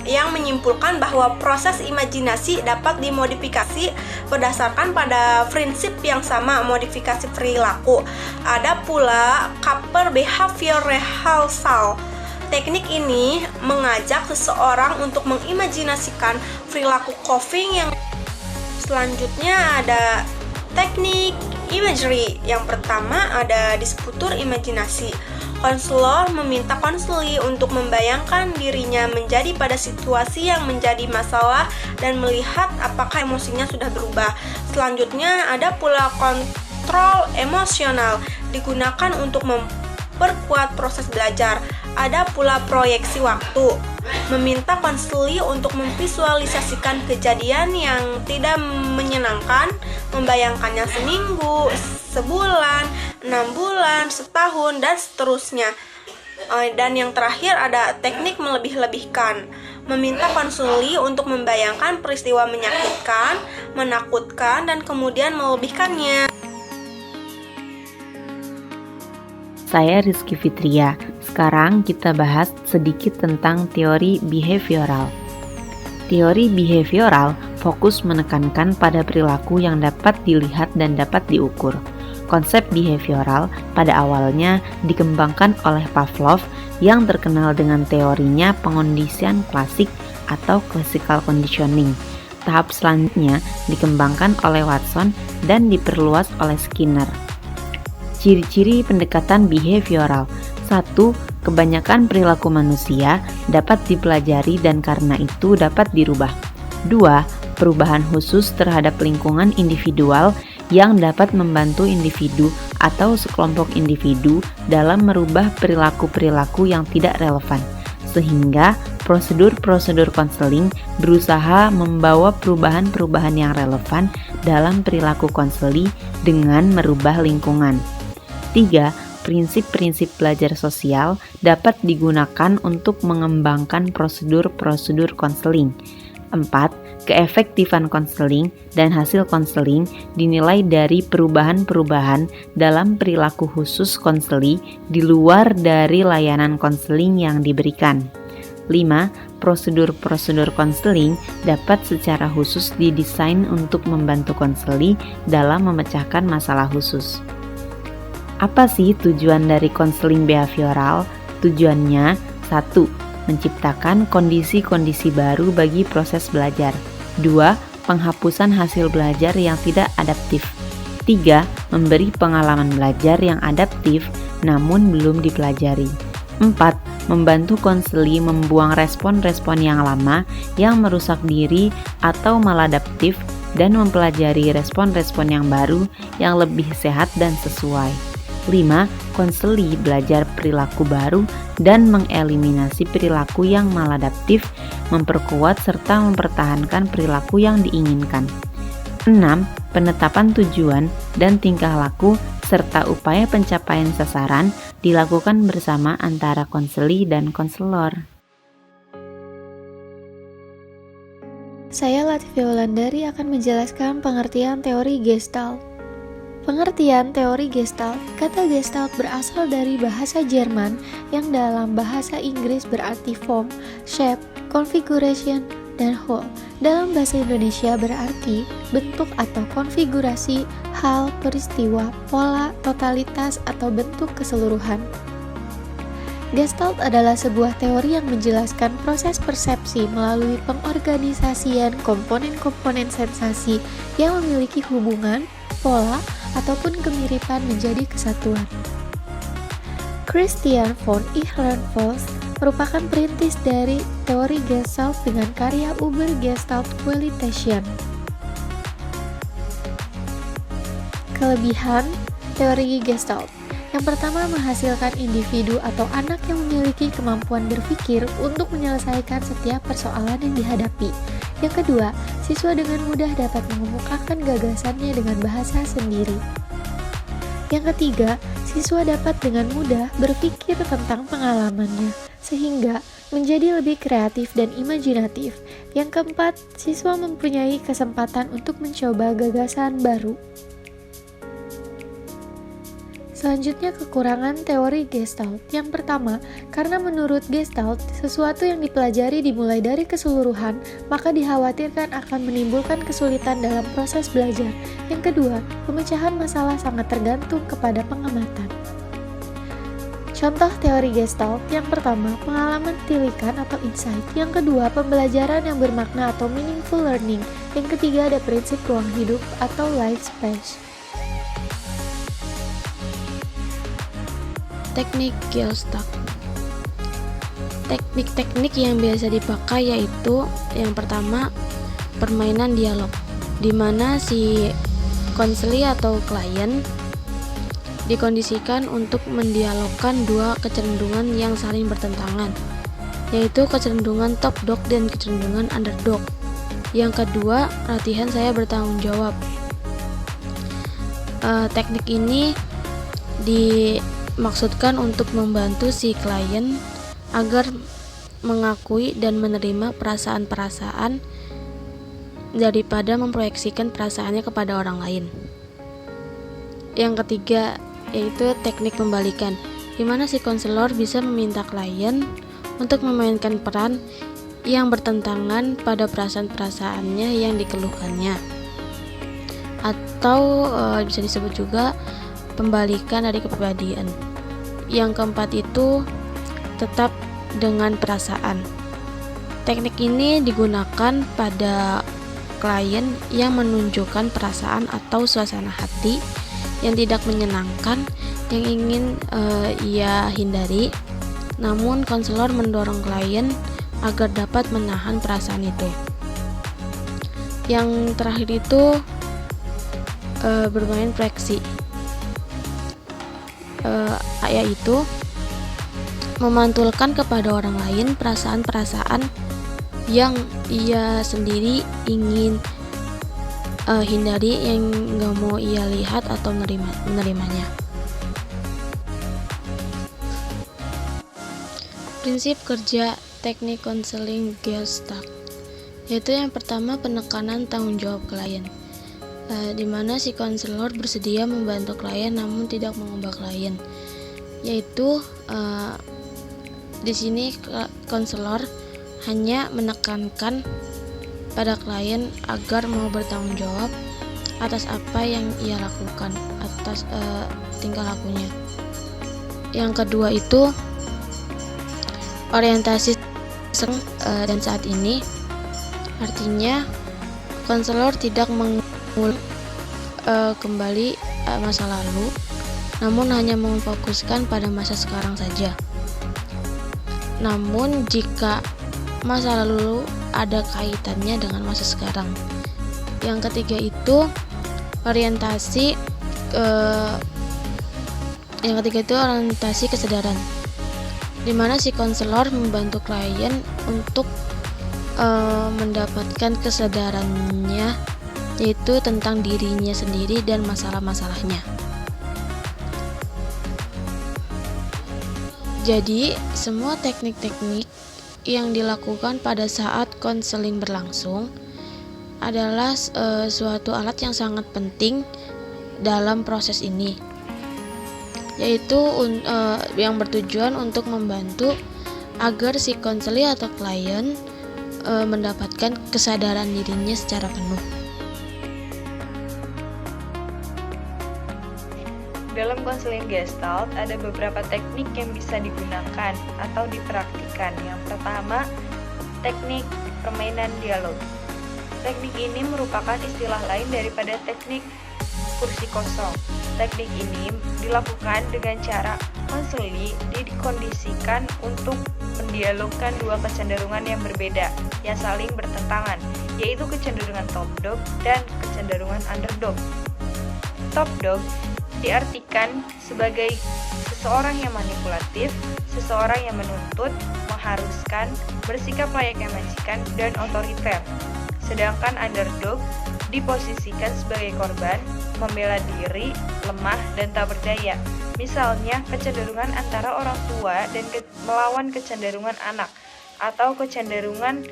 H: yang menyimpulkan bahwa proses imajinasi dapat dimodifikasi berdasarkan pada prinsip yang sama, modifikasi perilaku. Ada pula Caper Behavior Rehearsal. Teknik ini mengajak seseorang untuk mengimajinasikan perilaku coping yang selanjutnya ada teknik imagery. Yang pertama ada disputur imajinasi. Konselor meminta konseli untuk membayangkan dirinya menjadi pada situasi yang menjadi masalah dan melihat apakah emosinya sudah berubah. Selanjutnya ada pula kontrol emosional, digunakan untuk memperkuat proses belajar. Ada pula proyeksi waktu, meminta konseli untuk memvisualisasikan kejadian yang tidak menyenangkan, membayangkannya seminggu, sebulan, 6 bulan, setahun, dan seterusnya. Dan yang terakhir ada teknik melebih-lebihkan, meminta konseli untuk membayangkan peristiwa menyakitkan, menakutkan, dan kemudian melebihkannya.
T: Saya Rizky Fitria. Sekarang kita bahas sedikit tentang teori behavioral. Teori behavioral fokus menekankan pada perilaku yang dapat dilihat dan dapat diukur. Konsep behavioral pada awalnya dikembangkan oleh Pavlov yang terkenal dengan teorinya pengondisian klasik atau classical conditioning. Tahap selanjutnya dikembangkan oleh Watson dan diperluas oleh Skinner. Ciri-ciri pendekatan behavioral. 1. Kebanyakan perilaku manusia dapat dipelajari dan karena itu dapat dirubah. 2. Perubahan khusus terhadap lingkungan individual yang dapat membantu individu atau sekelompok individu dalam merubah perilaku-perilaku yang tidak relevan. Sehingga prosedur-prosedur konseling berusaha membawa perubahan-perubahan yang relevan dalam perilaku konseli dengan merubah lingkungan. 3. Prinsip-prinsip belajar sosial dapat digunakan untuk mengembangkan prosedur-prosedur konseling.
C: 4. Keefektifan konseling dan hasil konseling dinilai dari perubahan-perubahan dalam perilaku khusus konseli di luar dari layanan konseling yang diberikan. 5. Prosedur-prosedur konseling dapat secara khusus didesain untuk membantu konseli dalam memecahkan masalah khusus. Apa sih tujuan dari konseling behavioral? Tujuannya 1. Menciptakan kondisi-kondisi baru bagi proses belajar. 2. Penghapusan hasil belajar yang tidak adaptif. 3. Memberi pengalaman belajar yang adaptif namun belum dipelajari. 4. Membantu konseli membuang respon-respon yang lama yang merusak diri atau maladaptif dan mempelajari respon-respon yang baru yang lebih sehat dan sesuai. 5. Konseli belajar perilaku baru dan mengeliminasi perilaku yang maladaptif, memperkuat serta mempertahankan perilaku yang diinginkan. 6. Penetapan tujuan dan tingkah laku serta upaya pencapaian sasaran dilakukan bersama antara konseli dan konselor.
B: Saya Latifah Wulandari akan menjelaskan pengertian teori Gestalt. Pengertian teori Gestalt, kata Gestalt berasal dari bahasa Jerman yang dalam bahasa Inggris berarti form, shape, configuration, dan whole. Dalam bahasa Indonesia berarti bentuk atau konfigurasi, hal, peristiwa, pola, totalitas, atau bentuk keseluruhan. Gestalt adalah sebuah teori yang menjelaskan proses persepsi melalui pengorganisasian komponen-komponen sensasi yang memiliki hubungan, pola, ataupun kemiripan menjadi kesatuan. Christian von Ehrenfels merupakan perintis dari teori Gestalt dengan karya Über Gestalt Qualitation. Kelebihan teori Gestalt. Yang pertama, menghasilkan individu atau anak yang memiliki kemampuan berpikir untuk menyelesaikan setiap persoalan yang dihadapi. Yang kedua, siswa dengan mudah dapat mengemukakan gagasannya dengan bahasa sendiri. Yang ketiga, siswa dapat dengan mudah berpikir tentang pengalamannya, sehingga menjadi lebih kreatif dan imajinatif. Yang keempat, siswa mempunyai kesempatan untuk mencoba gagasan baru. Selanjutnya, kekurangan teori Gestalt. Yang pertama, karena menurut Gestalt, sesuatu yang dipelajari dimulai dari keseluruhan, maka dikhawatirkan akan menimbulkan kesulitan dalam proses belajar. Yang kedua, pemecahan masalah sangat tergantung kepada pengamatan. Contoh teori Gestalt. Yang pertama, pengalaman tilikan atau insight. Yang kedua, pembelajaran yang bermakna atau meaningful learning. Yang ketiga, ada prinsip ruang hidup atau life space.
A: Teknik Gestalt. Teknik-teknik yang biasa dipakai yaitu yang pertama, permainan dialog, di mana si konseli atau klien dikondisikan untuk mendialogkan dua kecenderungan yang saling bertentangan, yaitu kecenderungan top dog dan kecenderungan underdog. Yang kedua, latihan saya bertanggung jawab. Teknik ini dimaksudkan untuk membantu si klien agar mengakui dan menerima perasaan-perasaan daripada memproyeksikan perasaannya kepada orang lain. Yang ketiga, yaitu teknik pembalikan, di mana si konselor bisa meminta klien untuk memainkan peran yang bertentangan pada perasaan-perasaannya yang dikeluhkannya, atau bisa disebut juga pembalikan dari kepribadian. Yang keempat itu tetap dengan perasaan. Teknik ini digunakan pada klien yang menunjukkan perasaan atau suasana hati yang tidak menyenangkan yang ingin ia hindari, namun konselor mendorong klien agar dapat menahan perasaan itu. Yang terakhir itu bermain proyeksi, yaitu memantulkan kepada orang lain perasaan-perasaan yang ia sendiri ingin hindari, yang gak mau ia lihat atau menerimanya. Prinsip kerja teknik konseling Gestalt.
E: Yaitu yang pertama, penekanan tanggung jawab klien, di mana si konselor bersedia membantu klien namun tidak mengubah klien. Yaitu di sini konselor hanya menekankan pada klien agar mau bertanggung jawab atas apa yang ia lakukan, atas tingkah lakunya. Yang kedua itu orientasi dan saat ini, artinya konselor tidak mengulang kembali masa lalu, namun hanya memfokuskan pada masa sekarang saja. Namun jika masa lalu ada kaitannya dengan masa sekarang. Yang ketiga itu orientasi kesadaran, di mana si konselor membantu klien untuk mendapatkan kesadarannya, yaitu tentang dirinya sendiri dan masalah-masalahnya. Jadi, semua teknik-teknik yang dilakukan pada saat konseling berlangsung adalah suatu alat yang sangat penting dalam proses ini, yaitu yang bertujuan untuk membantu agar si konseli atau klien mendapatkan kesadaran dirinya secara penuh.
B: Dalam konseling Gestalt ada beberapa teknik yang bisa digunakan atau dipraktikkan. Yang pertama, teknik permainan dialog. Teknik ini merupakan istilah lain daripada teknik kursi kosong. Teknik ini dilakukan dengan cara konseli dikondisikan untuk mendialogkan dua kecenderungan yang berbeda yang saling bertentangan, yaitu kecenderungan top dog dan kecenderungan underdog. Top dog diartikan sebagai seseorang yang manipulatif, seseorang yang menuntut, mengharuskan, bersikap layaknya majikan, dan otoriter. Sedangkan underdog diposisikan sebagai korban, membela diri, lemah, dan tak berdaya. Misalnya, kecenderungan antara orang tua dan melawan kecenderungan anak, atau kecenderungan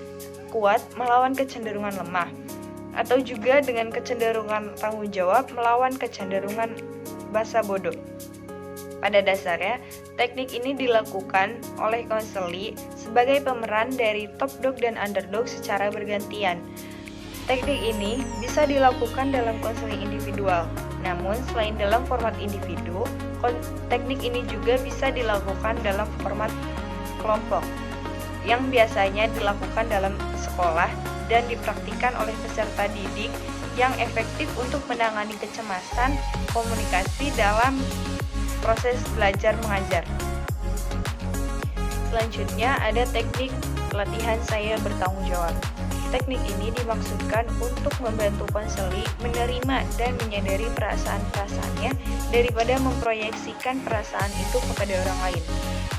B: kuat melawan kecenderungan lemah, atau juga dengan kecenderungan tanggung jawab melawan kecenderungan basa bodoh. Pada dasarnya, teknik ini dilakukan oleh konseli sebagai pemeran dari top dog dan underdog secara bergantian. Teknik ini bisa dilakukan dalam konseling individual, namun selain dalam format individu, teknik ini juga bisa dilakukan dalam format kelompok, yang biasanya dilakukan dalam sekolah dan dipraktikkan oleh peserta didik yang efektif untuk menangani kecemasan komunikasi dalam proses belajar mengajar. Selanjutnya ada teknik latihan saya bertanggung jawab. Teknik ini dimaksudkan untuk membantu konseli menerima dan menyadari perasaan-perasaannya daripada memproyeksikan perasaan itu kepada orang lain.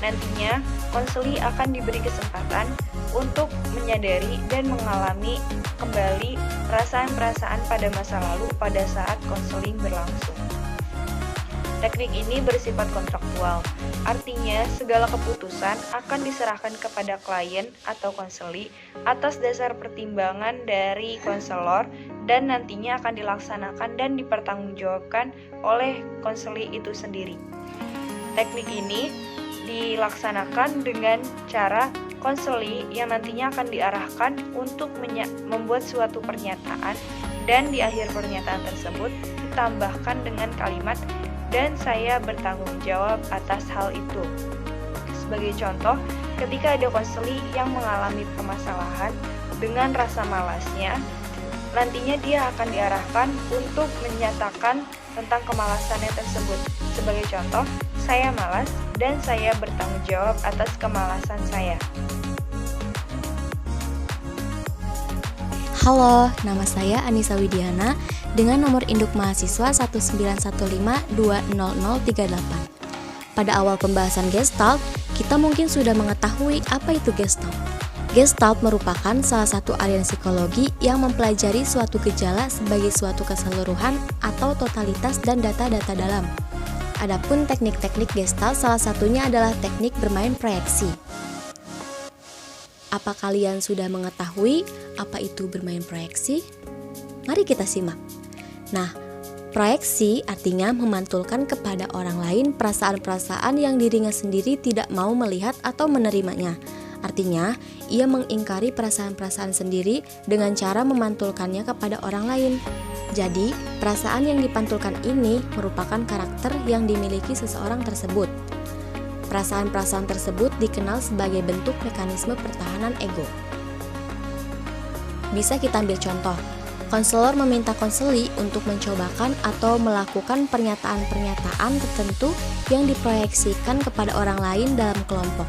B: Nantinya, konseli akan diberi kesempatan untuk menyadari dan mengalami kembali perasaan-perasaan pada masa lalu pada saat konseling berlangsung. Teknik ini bersifat kontraktual, artinya segala keputusan akan diserahkan kepada klien atau konseli atas dasar pertimbangan dari konselor dan nantinya akan dilaksanakan dan dipertanggungjawabkan oleh konseli itu sendiri. Teknik ini dilaksanakan dengan cara konseli yang nantinya akan diarahkan untuk membuat suatu pernyataan dan di akhir pernyataan tersebut ditambahkan dengan kalimat dan saya bertanggung jawab atas hal itu. Sebagai contoh, ketika ada konseli yang mengalami permasalahan dengan rasa malasnya, nantinya dia akan diarahkan untuk menyatakan tentang kemalasannya tersebut. Sebagai contoh, saya malas dan saya bertanggung jawab atas kemalasan saya.
V: Halo, nama saya Anissa Widiana dengan nomor induk mahasiswa 191520038. Pada awal pembahasan Gestalt, kita mungkin sudah mengetahui apa itu Gestalt. Gestalt merupakan salah satu aliran psikologi yang mempelajari suatu gejala sebagai suatu keseluruhan atau totalitas dan data-data dalam. Adapun teknik-teknik Gestalt salah satunya adalah teknik bermain proyeksi. Apa kalian sudah mengetahui apa itu bermain proyeksi? Mari kita simak. Nah, proyeksi artinya memantulkan kepada orang lain perasaan-perasaan yang dirinya sendiri tidak mau melihat atau menerimanya. Artinya, ia mengingkari perasaan-perasaan sendiri dengan cara memantulkannya kepada orang lain. Jadi, perasaan yang dipantulkan ini merupakan karakter yang dimiliki seseorang tersebut. Perasaan-perasaan tersebut dikenal sebagai bentuk mekanisme pertahanan ego. Bisa kita ambil contoh. Konselor meminta konseli untuk mencobakan atau melakukan pernyataan-pernyataan tertentu yang diproyeksikan kepada orang lain dalam kelompok.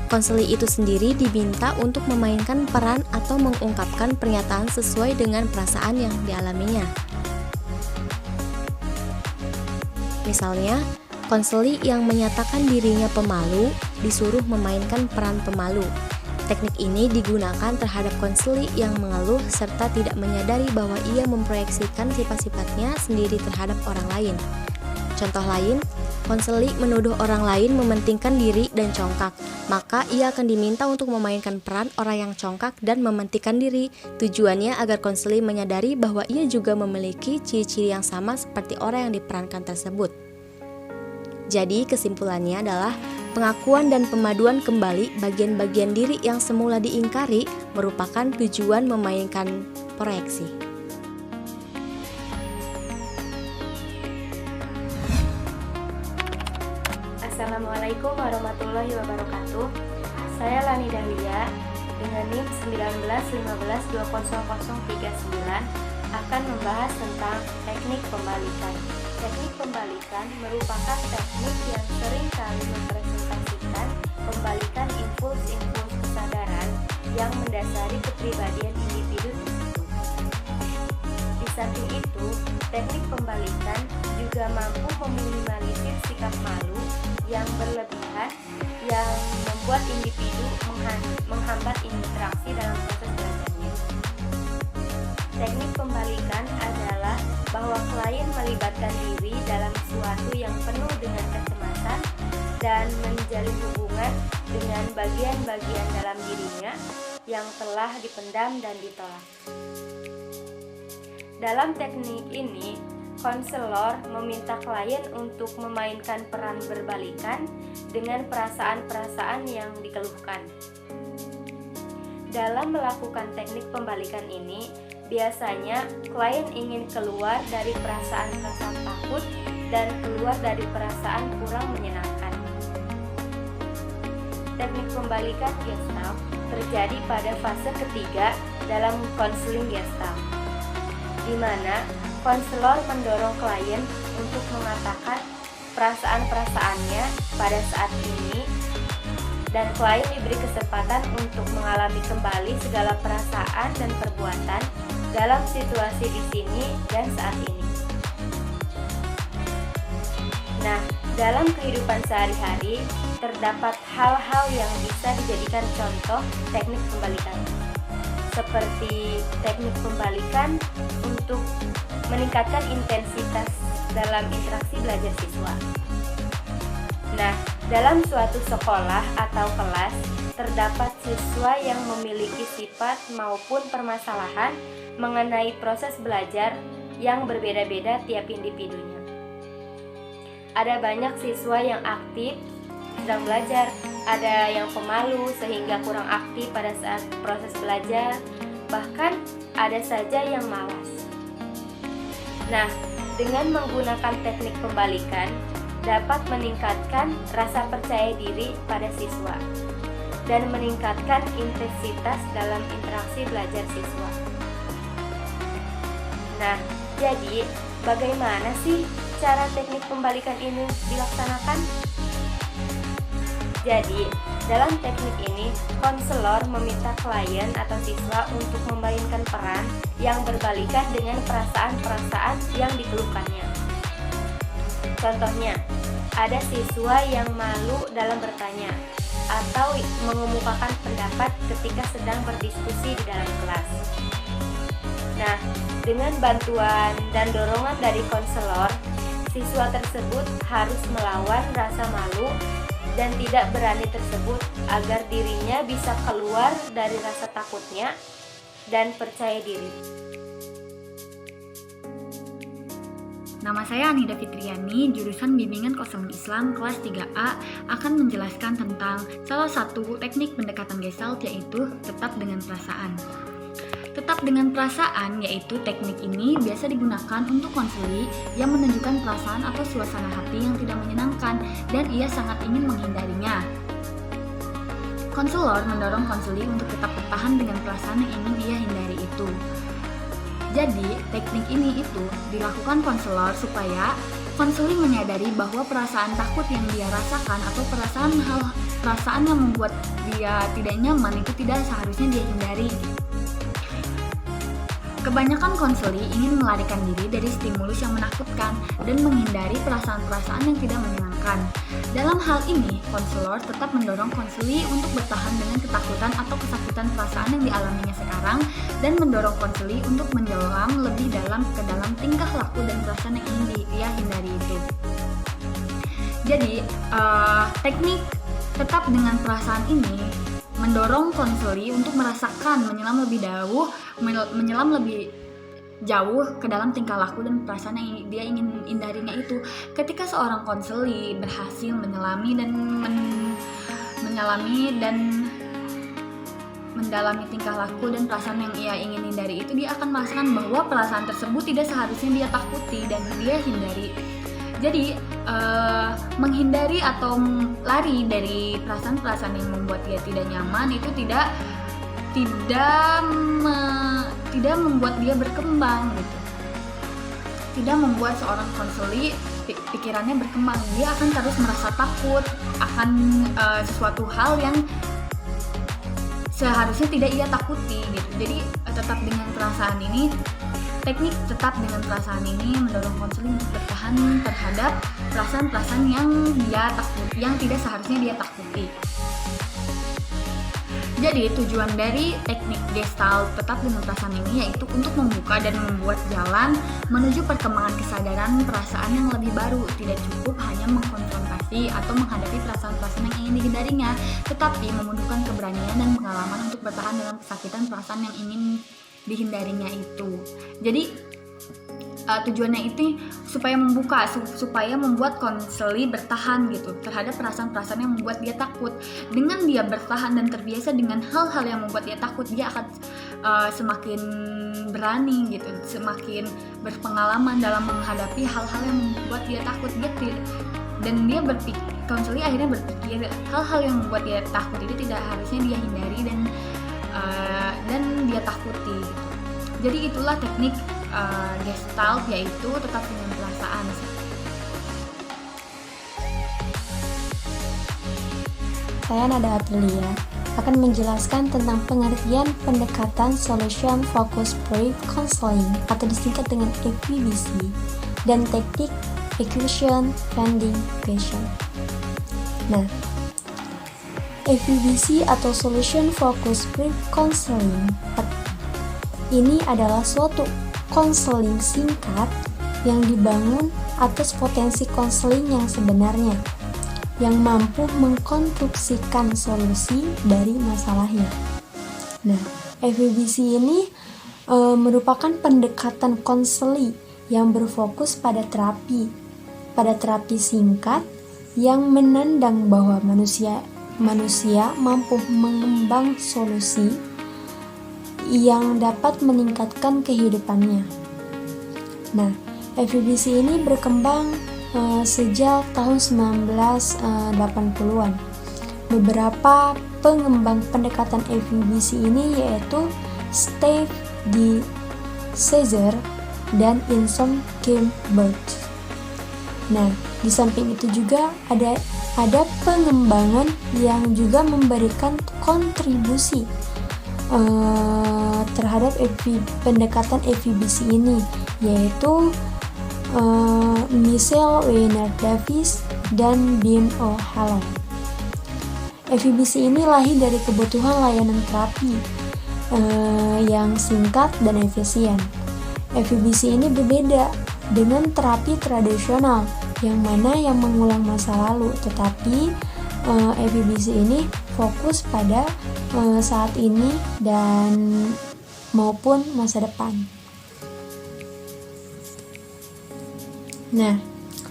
V: Konseli itu sendiri diminta untuk memainkan peran atau mengungkapkan pernyataan sesuai dengan perasaan yang dialaminya. Misalnya, konseli yang menyatakan dirinya pemalu disuruh memainkan peran pemalu. Teknik ini digunakan terhadap konseli yang mengeluh serta tidak menyadari bahwa ia memproyeksikan sifat-sifatnya sendiri terhadap orang lain. Contoh lain, konseli menuduh orang lain mementingkan diri dan congkak, maka ia akan diminta untuk memainkan peran orang yang congkak dan mementingkan diri. Tujuannya agar konseli menyadari bahwa ia juga memiliki ciri-ciri yang sama seperti orang yang diperankan tersebut. Jadi kesimpulannya adalah pengakuan dan pemaduan kembali bagian-bagian diri yang semula diingkari merupakan tujuan memainkan proyeksi.
F: Assalamualaikum warahmatullahi wabarakatuh. Saya Lani Dahlia dengan NIM 191520039 akan membahas tentang teknik pembalikan. Teknik pembalikan merupakan teknik yang sering kali mempresentasikan pembalikan impuls-impuls kesadaran yang mendasari kepribadian individu tersebut. Di samping itu, teknik pembalikan juga mampu meminimalisir sikap malu yang berlebihan yang membuat individu menghambat interaksi dalam proses belajarnya. Teknik pembalikan adalah bahwa klien melibatkan diri dalam sesuatu yang penuh dengan kecemasan dan menjalin hubungan dengan bagian-bagian dalam dirinya yang telah dipendam dan ditolak. Dalam teknik ini, konselor meminta klien untuk memainkan peran berbalikan dengan perasaan-perasaan yang dikeluhkan. Dalam melakukan teknik pembalikan ini, biasanya klien ingin keluar dari perasaan rasa takut dan keluar dari perasaan kurang menyenangkan. Teknik pembalikan Gestalt terjadi pada fase ketiga dalam konseling Gestalt, di mana konselor mendorong klien untuk mengatakan perasaan-perasaannya pada saat ini dan klien diberi kesempatan untuk mengalami kembali segala perasaan dan perbuatan dalam situasi di sini dan saat ini. Nah, dalam kehidupan sehari-hari terdapat hal-hal yang bisa dijadikan contoh teknik pembalikan, seperti teknik pembalikan untuk meningkatkan intensitas dalam interaksi belajar siswa. Nah, dalam suatu sekolah atau kelas terdapat siswa yang memiliki sifat maupun permasalahan mengenai proses belajar yang berbeda-beda tiap individunya. Ada banyak siswa yang aktif sedang belajar, ada yang pemalu sehingga kurang aktif pada saat proses belajar, bahkan ada saja yang malas. Nah, dengan menggunakan teknik pembalikan dapat meningkatkan rasa percaya diri pada siswa dan meningkatkan intensitas dalam interaksi belajar siswa. Nah, jadi bagaimana sih cara teknik pembalikan ini dilaksanakan? Jadi, dalam teknik ini, konselor meminta klien atau siswa untuk memainkan peran yang berbalikan dengan perasaan-perasaan yang dikeluhkannya. Contohnya, ada siswa yang malu dalam bertanya atau mengemukakan pendapat ketika sedang berdiskusi di dalam kelas. Nah, dengan bantuan dan dorongan dari konselor, siswa tersebut harus melawan rasa malu dan tidak berani tersebut agar dirinya bisa keluar dari rasa takutnya dan percaya diri.
G: Nama saya Anida Fitriani, jurusan Bimbingan Konseling Islam kelas 3A, akan menjelaskan tentang salah satu teknik pendekatan Gestalt, yaitu tetap dengan perasaan. Tetap dengan perasaan, yaitu teknik ini biasa digunakan untuk konseli yang menunjukkan perasaan atau suasana hati yang tidak menyenangkan dan ia sangat ingin menghindarinya. Konselor mendorong konseli untuk tetap bertahan dengan perasaan yang ingin ia hindari itu. Jadi, teknik ini itu dilakukan konselor supaya konseli menyadari bahwa perasaan takut yang dia rasakan atau perasaan yang membuat dia tidak nyaman itu tidak seharusnya dia hindari. Kebanyakan konseli ingin melarikan diri dari stimulus yang menakutkan dan menghindari perasaan-perasaan yang tidak menyenangkan. Dalam hal ini, konselor tetap mendorong konseli untuk bertahan dengan ketakutan atau kesakitan perasaan yang dialaminya sekarang dan mendorong konseli untuk menyelam lebih dalam ke dalam tingkah laku dan perasaan yang ingin dia hindari itu. Jadi, teknik tetap dengan perasaan ini mendorong konseli untuk merasakan menyelam lebih jauh ke dalam tingkah laku dan perasaan yang dia ingin hindarinya itu. Ketika seorang konseli berhasil menyelami dan mendalami tingkah laku dan perasaan yang ia ingin hindari itu, dia akan merasakan bahwa perasaan tersebut tidak seharusnya dia takuti dan dia hindari. Jadi menghindari atau lari dari perasaan-perasaan yang membuat dia tidak nyaman itu tidak membuat dia berkembang gitu. Tidak membuat seorang konseli pikirannya berkembang. Dia akan terus merasa takut akan sesuatu hal yang seharusnya tidak ia takuti gitu. Jadi tetap dengan perasaan ini, teknik tetap dengan perasaan ini mendorong konseli untuk bertahan terhadap perasaan-perasaan yang dia takut, yang tidak seharusnya dia takuti. Jadi tujuan dari teknik Gestalt tetap dengan perasaan ini yaitu untuk membuka dan membuat jalan menuju perkembangan kesadaran perasaan yang lebih baru. Tidak cukup hanya mengkonfrontasi atau menghadapi perasaan-perasaan yang ingin dihindarinya, tetapi membutuhkan keberanian dan pengalaman untuk bertahan dalam kesakitan perasaan yang ingin dihindarinya itu. Jadi tujuannya itu supaya membuat konseli bertahan gitu terhadap perasaan-perasaan yang membuat dia takut. Dengan dia bertahan dan terbiasa dengan hal-hal yang membuat dia takut, dia akan semakin berani gitu, semakin berpengalaman dalam menghadapi hal-hal yang membuat dia takut. Konseli akhirnya berpikir hal-hal yang membuat dia takut itu tidak harusnya dia hindari dan dia takuti gitu. Jadi itulah teknik Gestalt, yaitu tetap dengan perasaan.
U: Saya Nada Aprilia akan menjelaskan tentang pengertian pendekatan Solution Focused Brief Counseling atau disingkat dengan FFBC dan teknik Equation Finding Question. Nah, FFBC atau Solution Focused Brief Counseling ini adalah suatu konseling singkat yang dibangun atas potensi konseling yang sebenarnya, yang mampu mengkonstruksikan solusi dari masalahnya. Nah, FFBC ini merupakan pendekatan konseli yang berfokus pada terapi singkat yang menandang bahwa manusia mampu mengembang solusi yang dapat meningkatkan kehidupannya. Nah, FFBC ini berkembang sejak tahun 1980-an. Beberapa pengembang pendekatan FFBC ini yaitu Steve D. Caesar dan Insom Kimberg. Nah, di samping itu juga ada pengembangan yang juga memberikan kontribusi terhadap pendekatan FFBC ini, yaitu Michelle Weiner Davis dan Dean O'Halloran. FFBC ini lahir dari kebutuhan layanan terapi yang singkat dan efisien. FFBC ini berbeda dengan terapi tradisional yang mengulang masa lalu, tetapi
A: FEBC ini fokus pada saat ini dan maupun masa depan. Nah,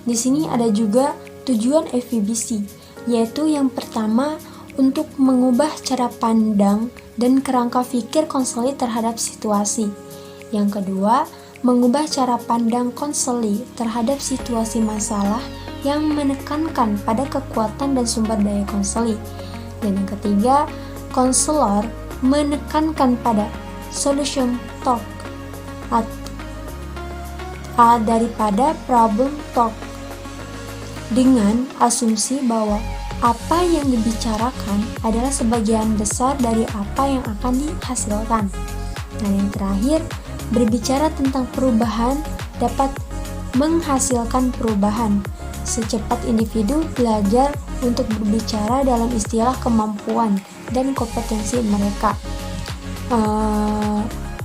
A: di sini ada juga tujuan FEBC, yaitu yang pertama untuk mengubah cara pandang dan kerangka pikir konseli terhadap situasi. Yang kedua, mengubah cara pandang konseli terhadap situasi masalah yang menekankan pada kekuatan dan sumber daya konseli. Dan yang ketiga, konselor menekankan pada solution talk daripada problem talk, dengan asumsi bahwa apa yang dibicarakan adalah sebagian besar dari apa yang akan dihasilkan. Dan yang terakhir, berbicara tentang perubahan dapat menghasilkan perubahan. Secepat individu belajar untuk berbicara dalam istilah kemampuan dan kompetensi mereka.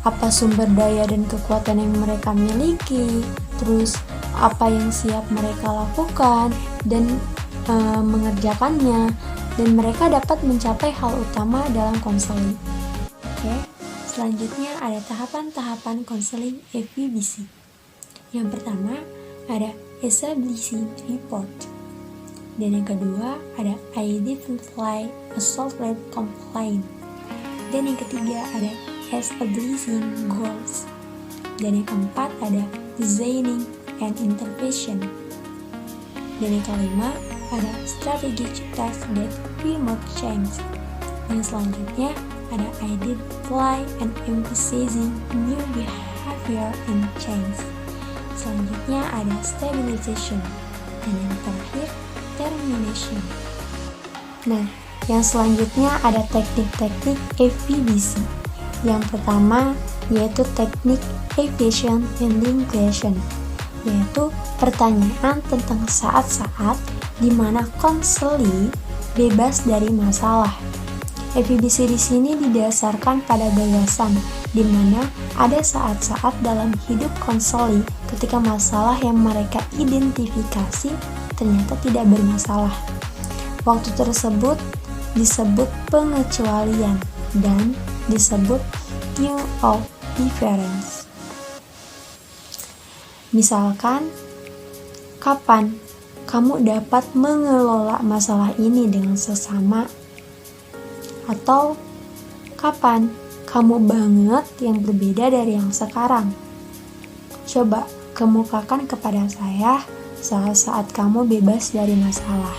A: Apa sumber daya dan kekuatan yang mereka miliki, terus apa yang siap mereka lakukan dan mengerjakannya, dan mereka dapat mencapai hal utama dalam konseling. Oke, selanjutnya ada tahapan-tahapan konseling FEBC. Yang pertama ada establishing report, dan yang kedua ada identify a solved complaint, dan yang ketiga ada establishing goals, dan yang keempat ada designing and intervention, dan yang kelima ada strategic task that promote change. Yang selanjutnya ada identify and emphasizing new behavior and change. Selanjutnya ada stabilization, dan yang terakhir termination. Nah, yang selanjutnya ada teknik-teknik FEBC. Yang pertama yaitu teknik efficient ending question, yaitu pertanyaan tentang saat-saat di mana konseli bebas dari masalah. FEBC di sini didasarkan pada gagasan di mana ada saat-saat dalam hidup konseli ketika masalah yang mereka identifikasi ternyata tidak bermasalah. Waktu tersebut disebut pengecualian dan disebut time of difference. Misalkan, kapan kamu dapat mengelola masalah ini dengan sesama? Atau kapan kamu banget yang berbeda dari yang sekarang? Coba kemukakan kepada saya saat kamu bebas dari masalah.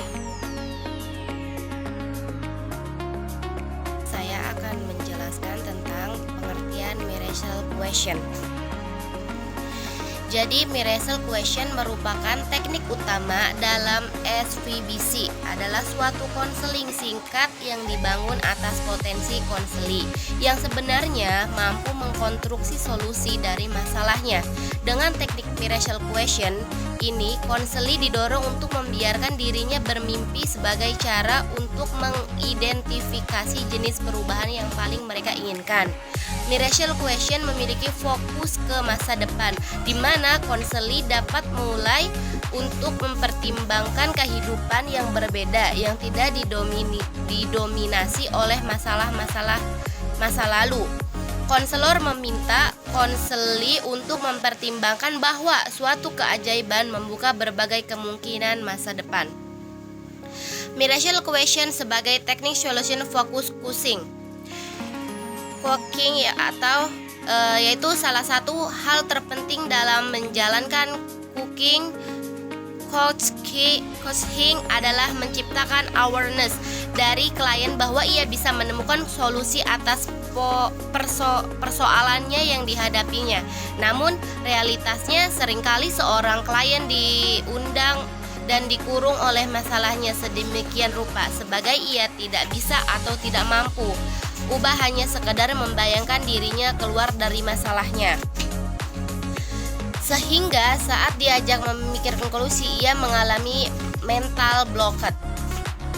I: Saya akan menjelaskan tentang pengertian Miracle Question. Jadi, Miracle Question merupakan teknik utama dalam FEBC, adalah suatu konseling singkat yang dibangun atas potensi konseli yang sebenarnya mampu mengkonstruksi solusi dari masalahnya. Dengan teknik Miracle Question ini, konseli didorong untuk membiarkan dirinya bermimpi sebagai cara untuk mengidentifikasi jenis perubahan yang paling mereka inginkan. Miracle Question memiliki fokus ke masa depan, di mana konseli dapat mulai untuk mempertimbangkan kehidupan yang berbeda yang tidak didominasi oleh masalah-masalah masa lalu. Konselor meminta konseli untuk mempertimbangkan bahwa suatu keajaiban membuka berbagai kemungkinan masa depan. Miracle Question sebagai teknik solution focus cooking yaitu salah satu hal terpenting dalam menjalankan cooking coaching adalah menciptakan awareness dari klien bahwa ia bisa menemukan solusi atas persoalannya yang dihadapinya. Namun realitasnya seringkali seorang klien diundang dan dikurung oleh masalahnya sedemikian rupa sebagai ia tidak bisa atau tidak mampu ubah hanya sekedar membayangkan dirinya keluar dari masalahnya. Sehingga saat diajak memikirkan solusi, ia mengalami mental blockade.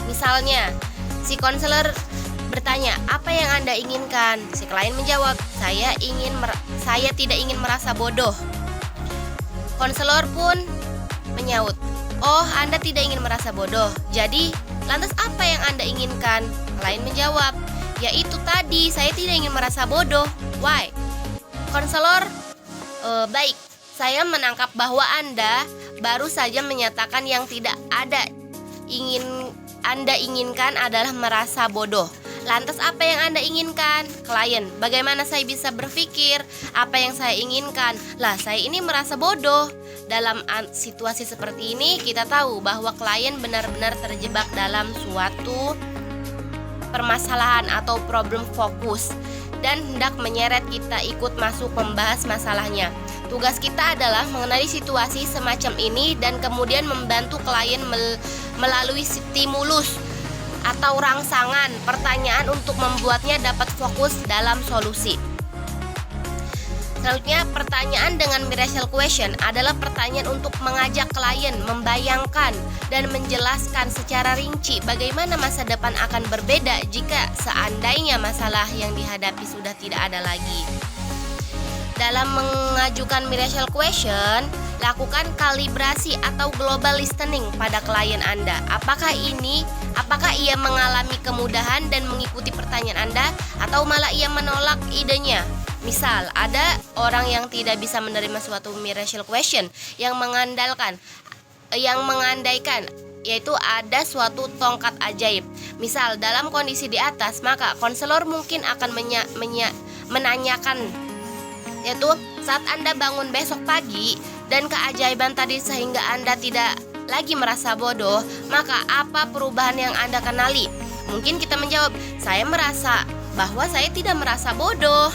I: Misalnya, si konselor bertanya, "Apa yang Anda inginkan?" Si klien menjawab, saya tidak ingin merasa bodoh." Konselor pun menyaut, "Oh, Anda tidak ingin merasa bodoh. Jadi, Lantas apa yang Anda inginkan? Klien menjawab, yaitu tadi, saya tidak ingin merasa bodoh. Why? Konselor, baik, saya menangkap bahwa Anda baru saja menyatakan yang tidak ada Anda inginkan adalah merasa bodoh. Lantas apa yang Anda inginkan? Klien, bagaimana saya bisa berpikir apa yang saya inginkan? Lah, saya ini merasa bodoh. Dalam situasi seperti ini, kita tahu bahwa klien benar-benar terjebak dalam suatu permasalahan atau problem fokus dan hendak menyeret kita ikut masuk membahas masalahnya. Tugas kita adalah mengenali situasi semacam ini dan kemudian membantu klien melalui stimulus atau rangsangan pertanyaan untuk membuatnya dapat fokus dalam solusi. Selanjutnya, pertanyaan dengan miracle question adalah pertanyaan untuk mengajak klien membayangkan dan menjelaskan secara rinci bagaimana masa depan akan berbeda jika seandainya masalah yang dihadapi sudah tidak ada lagi. Dalam mengajukan miracle question, lakukan kalibrasi atau global listening pada klien Anda. Apakah ia mengalami kemudahan dan mengikuti pertanyaan Anda atau malah ia menolak idenya? Misal, ada orang yang tidak bisa menerima suatu miracle question yang mengandaikan yaitu ada suatu tongkat ajaib. Misal, dalam kondisi di atas, maka konselor mungkin akan menanyakan, yaitu saat Anda bangun besok pagi dan keajaiban tadi sehingga Anda tidak lagi merasa bodoh, maka apa perubahan yang Anda kenali? Mungkin kita menjawab, saya merasa bahwa saya tidak merasa bodoh.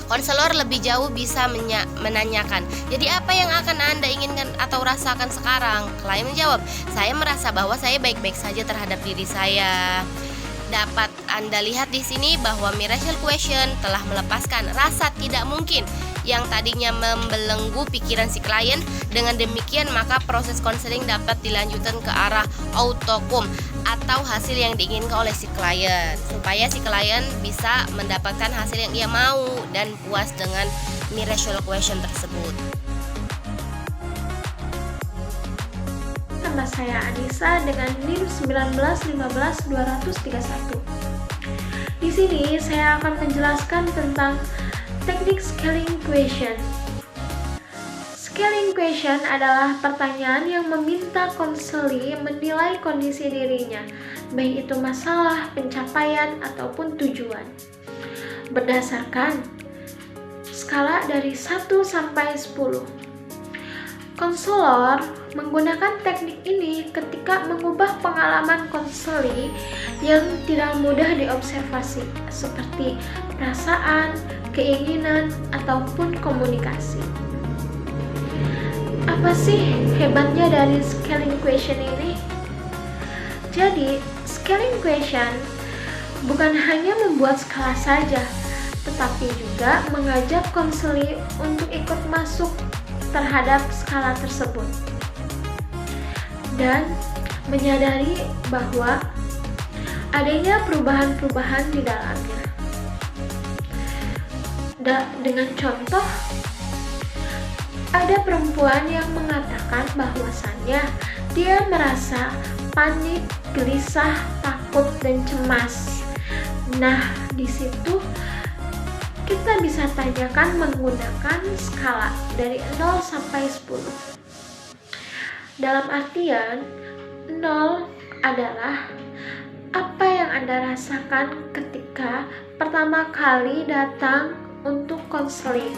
I: Konselor lebih jauh bisa menanyakan, jadi apa yang akan Anda inginkan atau rasakan sekarang? Klien menjawab, saya merasa bahwa saya baik-baik saja terhadap diri saya. Dapat Anda lihat di sini bahwa miracle question telah melepaskan rasa tidak mungkin yang tadinya membelenggu pikiran si klien. Dengan demikian, maka proses konseling dapat dilanjutkan ke arah outcome atau hasil yang diinginkan oleh si klien, supaya si klien bisa mendapatkan hasil yang ia mau dan puas dengan miracle question tersebut.
A: Nama saya Anissa dengan NIM 1915231. Di sini saya akan menjelaskan tentang teknik scaling question. Scaling question adalah pertanyaan yang meminta konseli menilai kondisi dirinya, baik itu masalah, pencapaian, ataupun tujuan. Berdasarkan skala dari 1 sampai 10. Konselor menggunakan teknik ini ketika mengubah pengalaman konseli yang tidak mudah diobservasi, seperti perasaan, keinginan, ataupun komunikasi. Apa sih hebatnya dari scaling question ini? Jadi, scaling question bukan hanya membuat skala saja, tetapi juga mengajak konseli untuk ikut masuk terhadap skala tersebut dan menyadari bahwa adanya perubahan-perubahan di dalamnya. Dengan contoh, ada perempuan yang mengatakan bahwasannya dia merasa panik, gelisah, takut, dan cemas. Nah, di situ kita bisa tanyakan menggunakan skala dari 0 sampai 10. Dalam artian, 0 adalah apa yang Anda rasakan ketika pertama kali datang untuk konseling,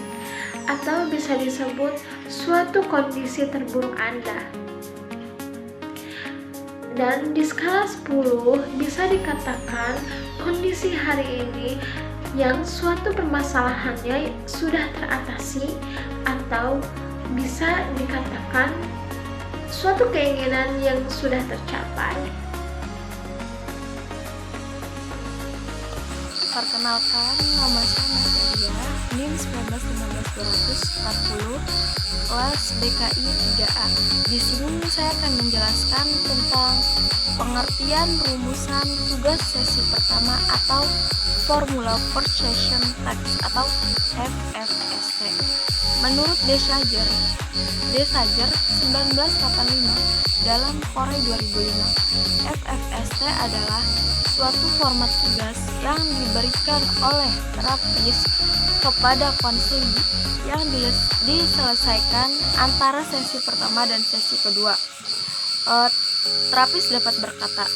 A: atau bisa disebut suatu kondisi terburuk Anda. Dan di skala 10 bisa dikatakan kondisi hari ini yang suatu permasalahannya sudah teratasi, atau bisa dikatakan suatu keinginan yang sudah tercapai.
D: Perkenalkan, nama saya Nadia, NIM 1915240, kelas BKI 3A. Di sini saya akan menjelaskan tentang pengertian rumusan tugas sesi pertama atau Formula First Session Text atau FFST. Menurut Desager 1985 dalam Korey 2005, FFST adalah suatu format tugas yang diberikan oleh terapis kepada konseling yang diselesaikan antara sesi pertama dan sesi kedua. Terapis dapat berkata,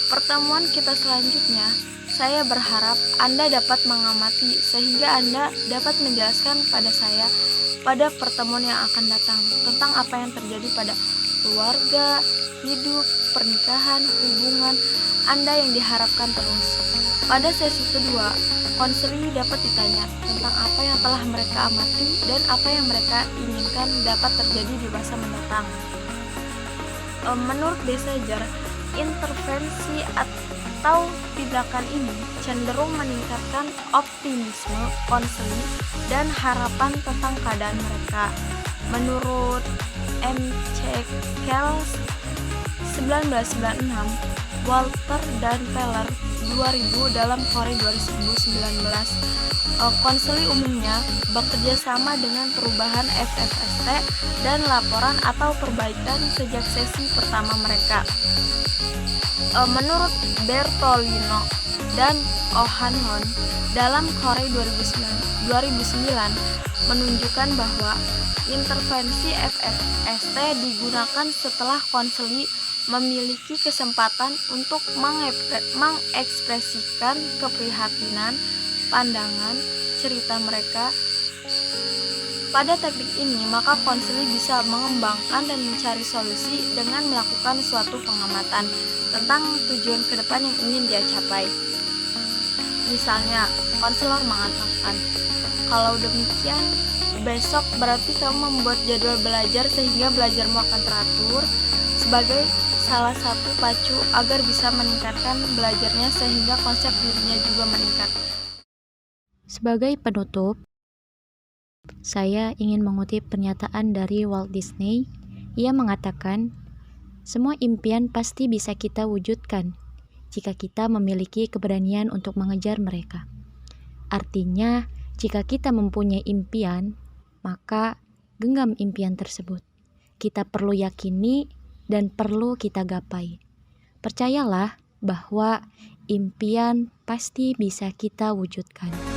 D: "Pertemuan kita selanjutnya, saya berharap Anda dapat mengamati sehingga Anda dapat menjelaskan pada saya pada pertemuan yang akan datang tentang apa yang terjadi pada keluarga, hidup, pernikahan, hubungan Anda yang diharapkan terus." Pada sesi kedua, konseli dapat ditanya tentang apa yang telah mereka amati dan apa yang mereka inginkan dapat terjadi di masa mendatang. Menurut Desager, intervensi atau tindakan ini cenderung meningkatkan optimisme konseli dan harapan tentang keadaan mereka. Menurut M.C. Kells 1996, Walter dan Peller 2000 dalam Korey 2019, konseli umumnya bekerja sama dengan perubahan FFST dan laporan atau perbaikan sejak sesi pertama mereka. Menurut Bertolino dan O'Hanlon dalam Korey 2009 menunjukkan bahwa intervensi FFST digunakan setelah konseli memiliki kesempatan untuk mengekspresikan keprihatinan, pandangan, cerita mereka. Pada teknik ini, maka konseli bisa mengembangkan dan mencari solusi dengan melakukan suatu pengamatan tentang tujuan ke depan yang ingin dia capai. Misalnya, konselor mengatakan, "Kalau demikian, besok berarti kamu membuat jadwal belajar sehingga belajarmu akan teratur sebagai salah satu pacu agar bisa meningkatkan belajarnya sehingga konsep dirinya juga meningkat."
V: Sebagai penutup, saya ingin mengutip pernyataan dari Walt Disney. Ia mengatakan, "Semua impian pasti bisa kita wujudkan jika kita memiliki keberanian untuk mengejar mereka." Artinya, jika kita mempunyai impian, maka genggam impian tersebut. Kita perlu yakini dan perlu kita gapai. Percayalah bahwa impian pasti bisa kita wujudkan.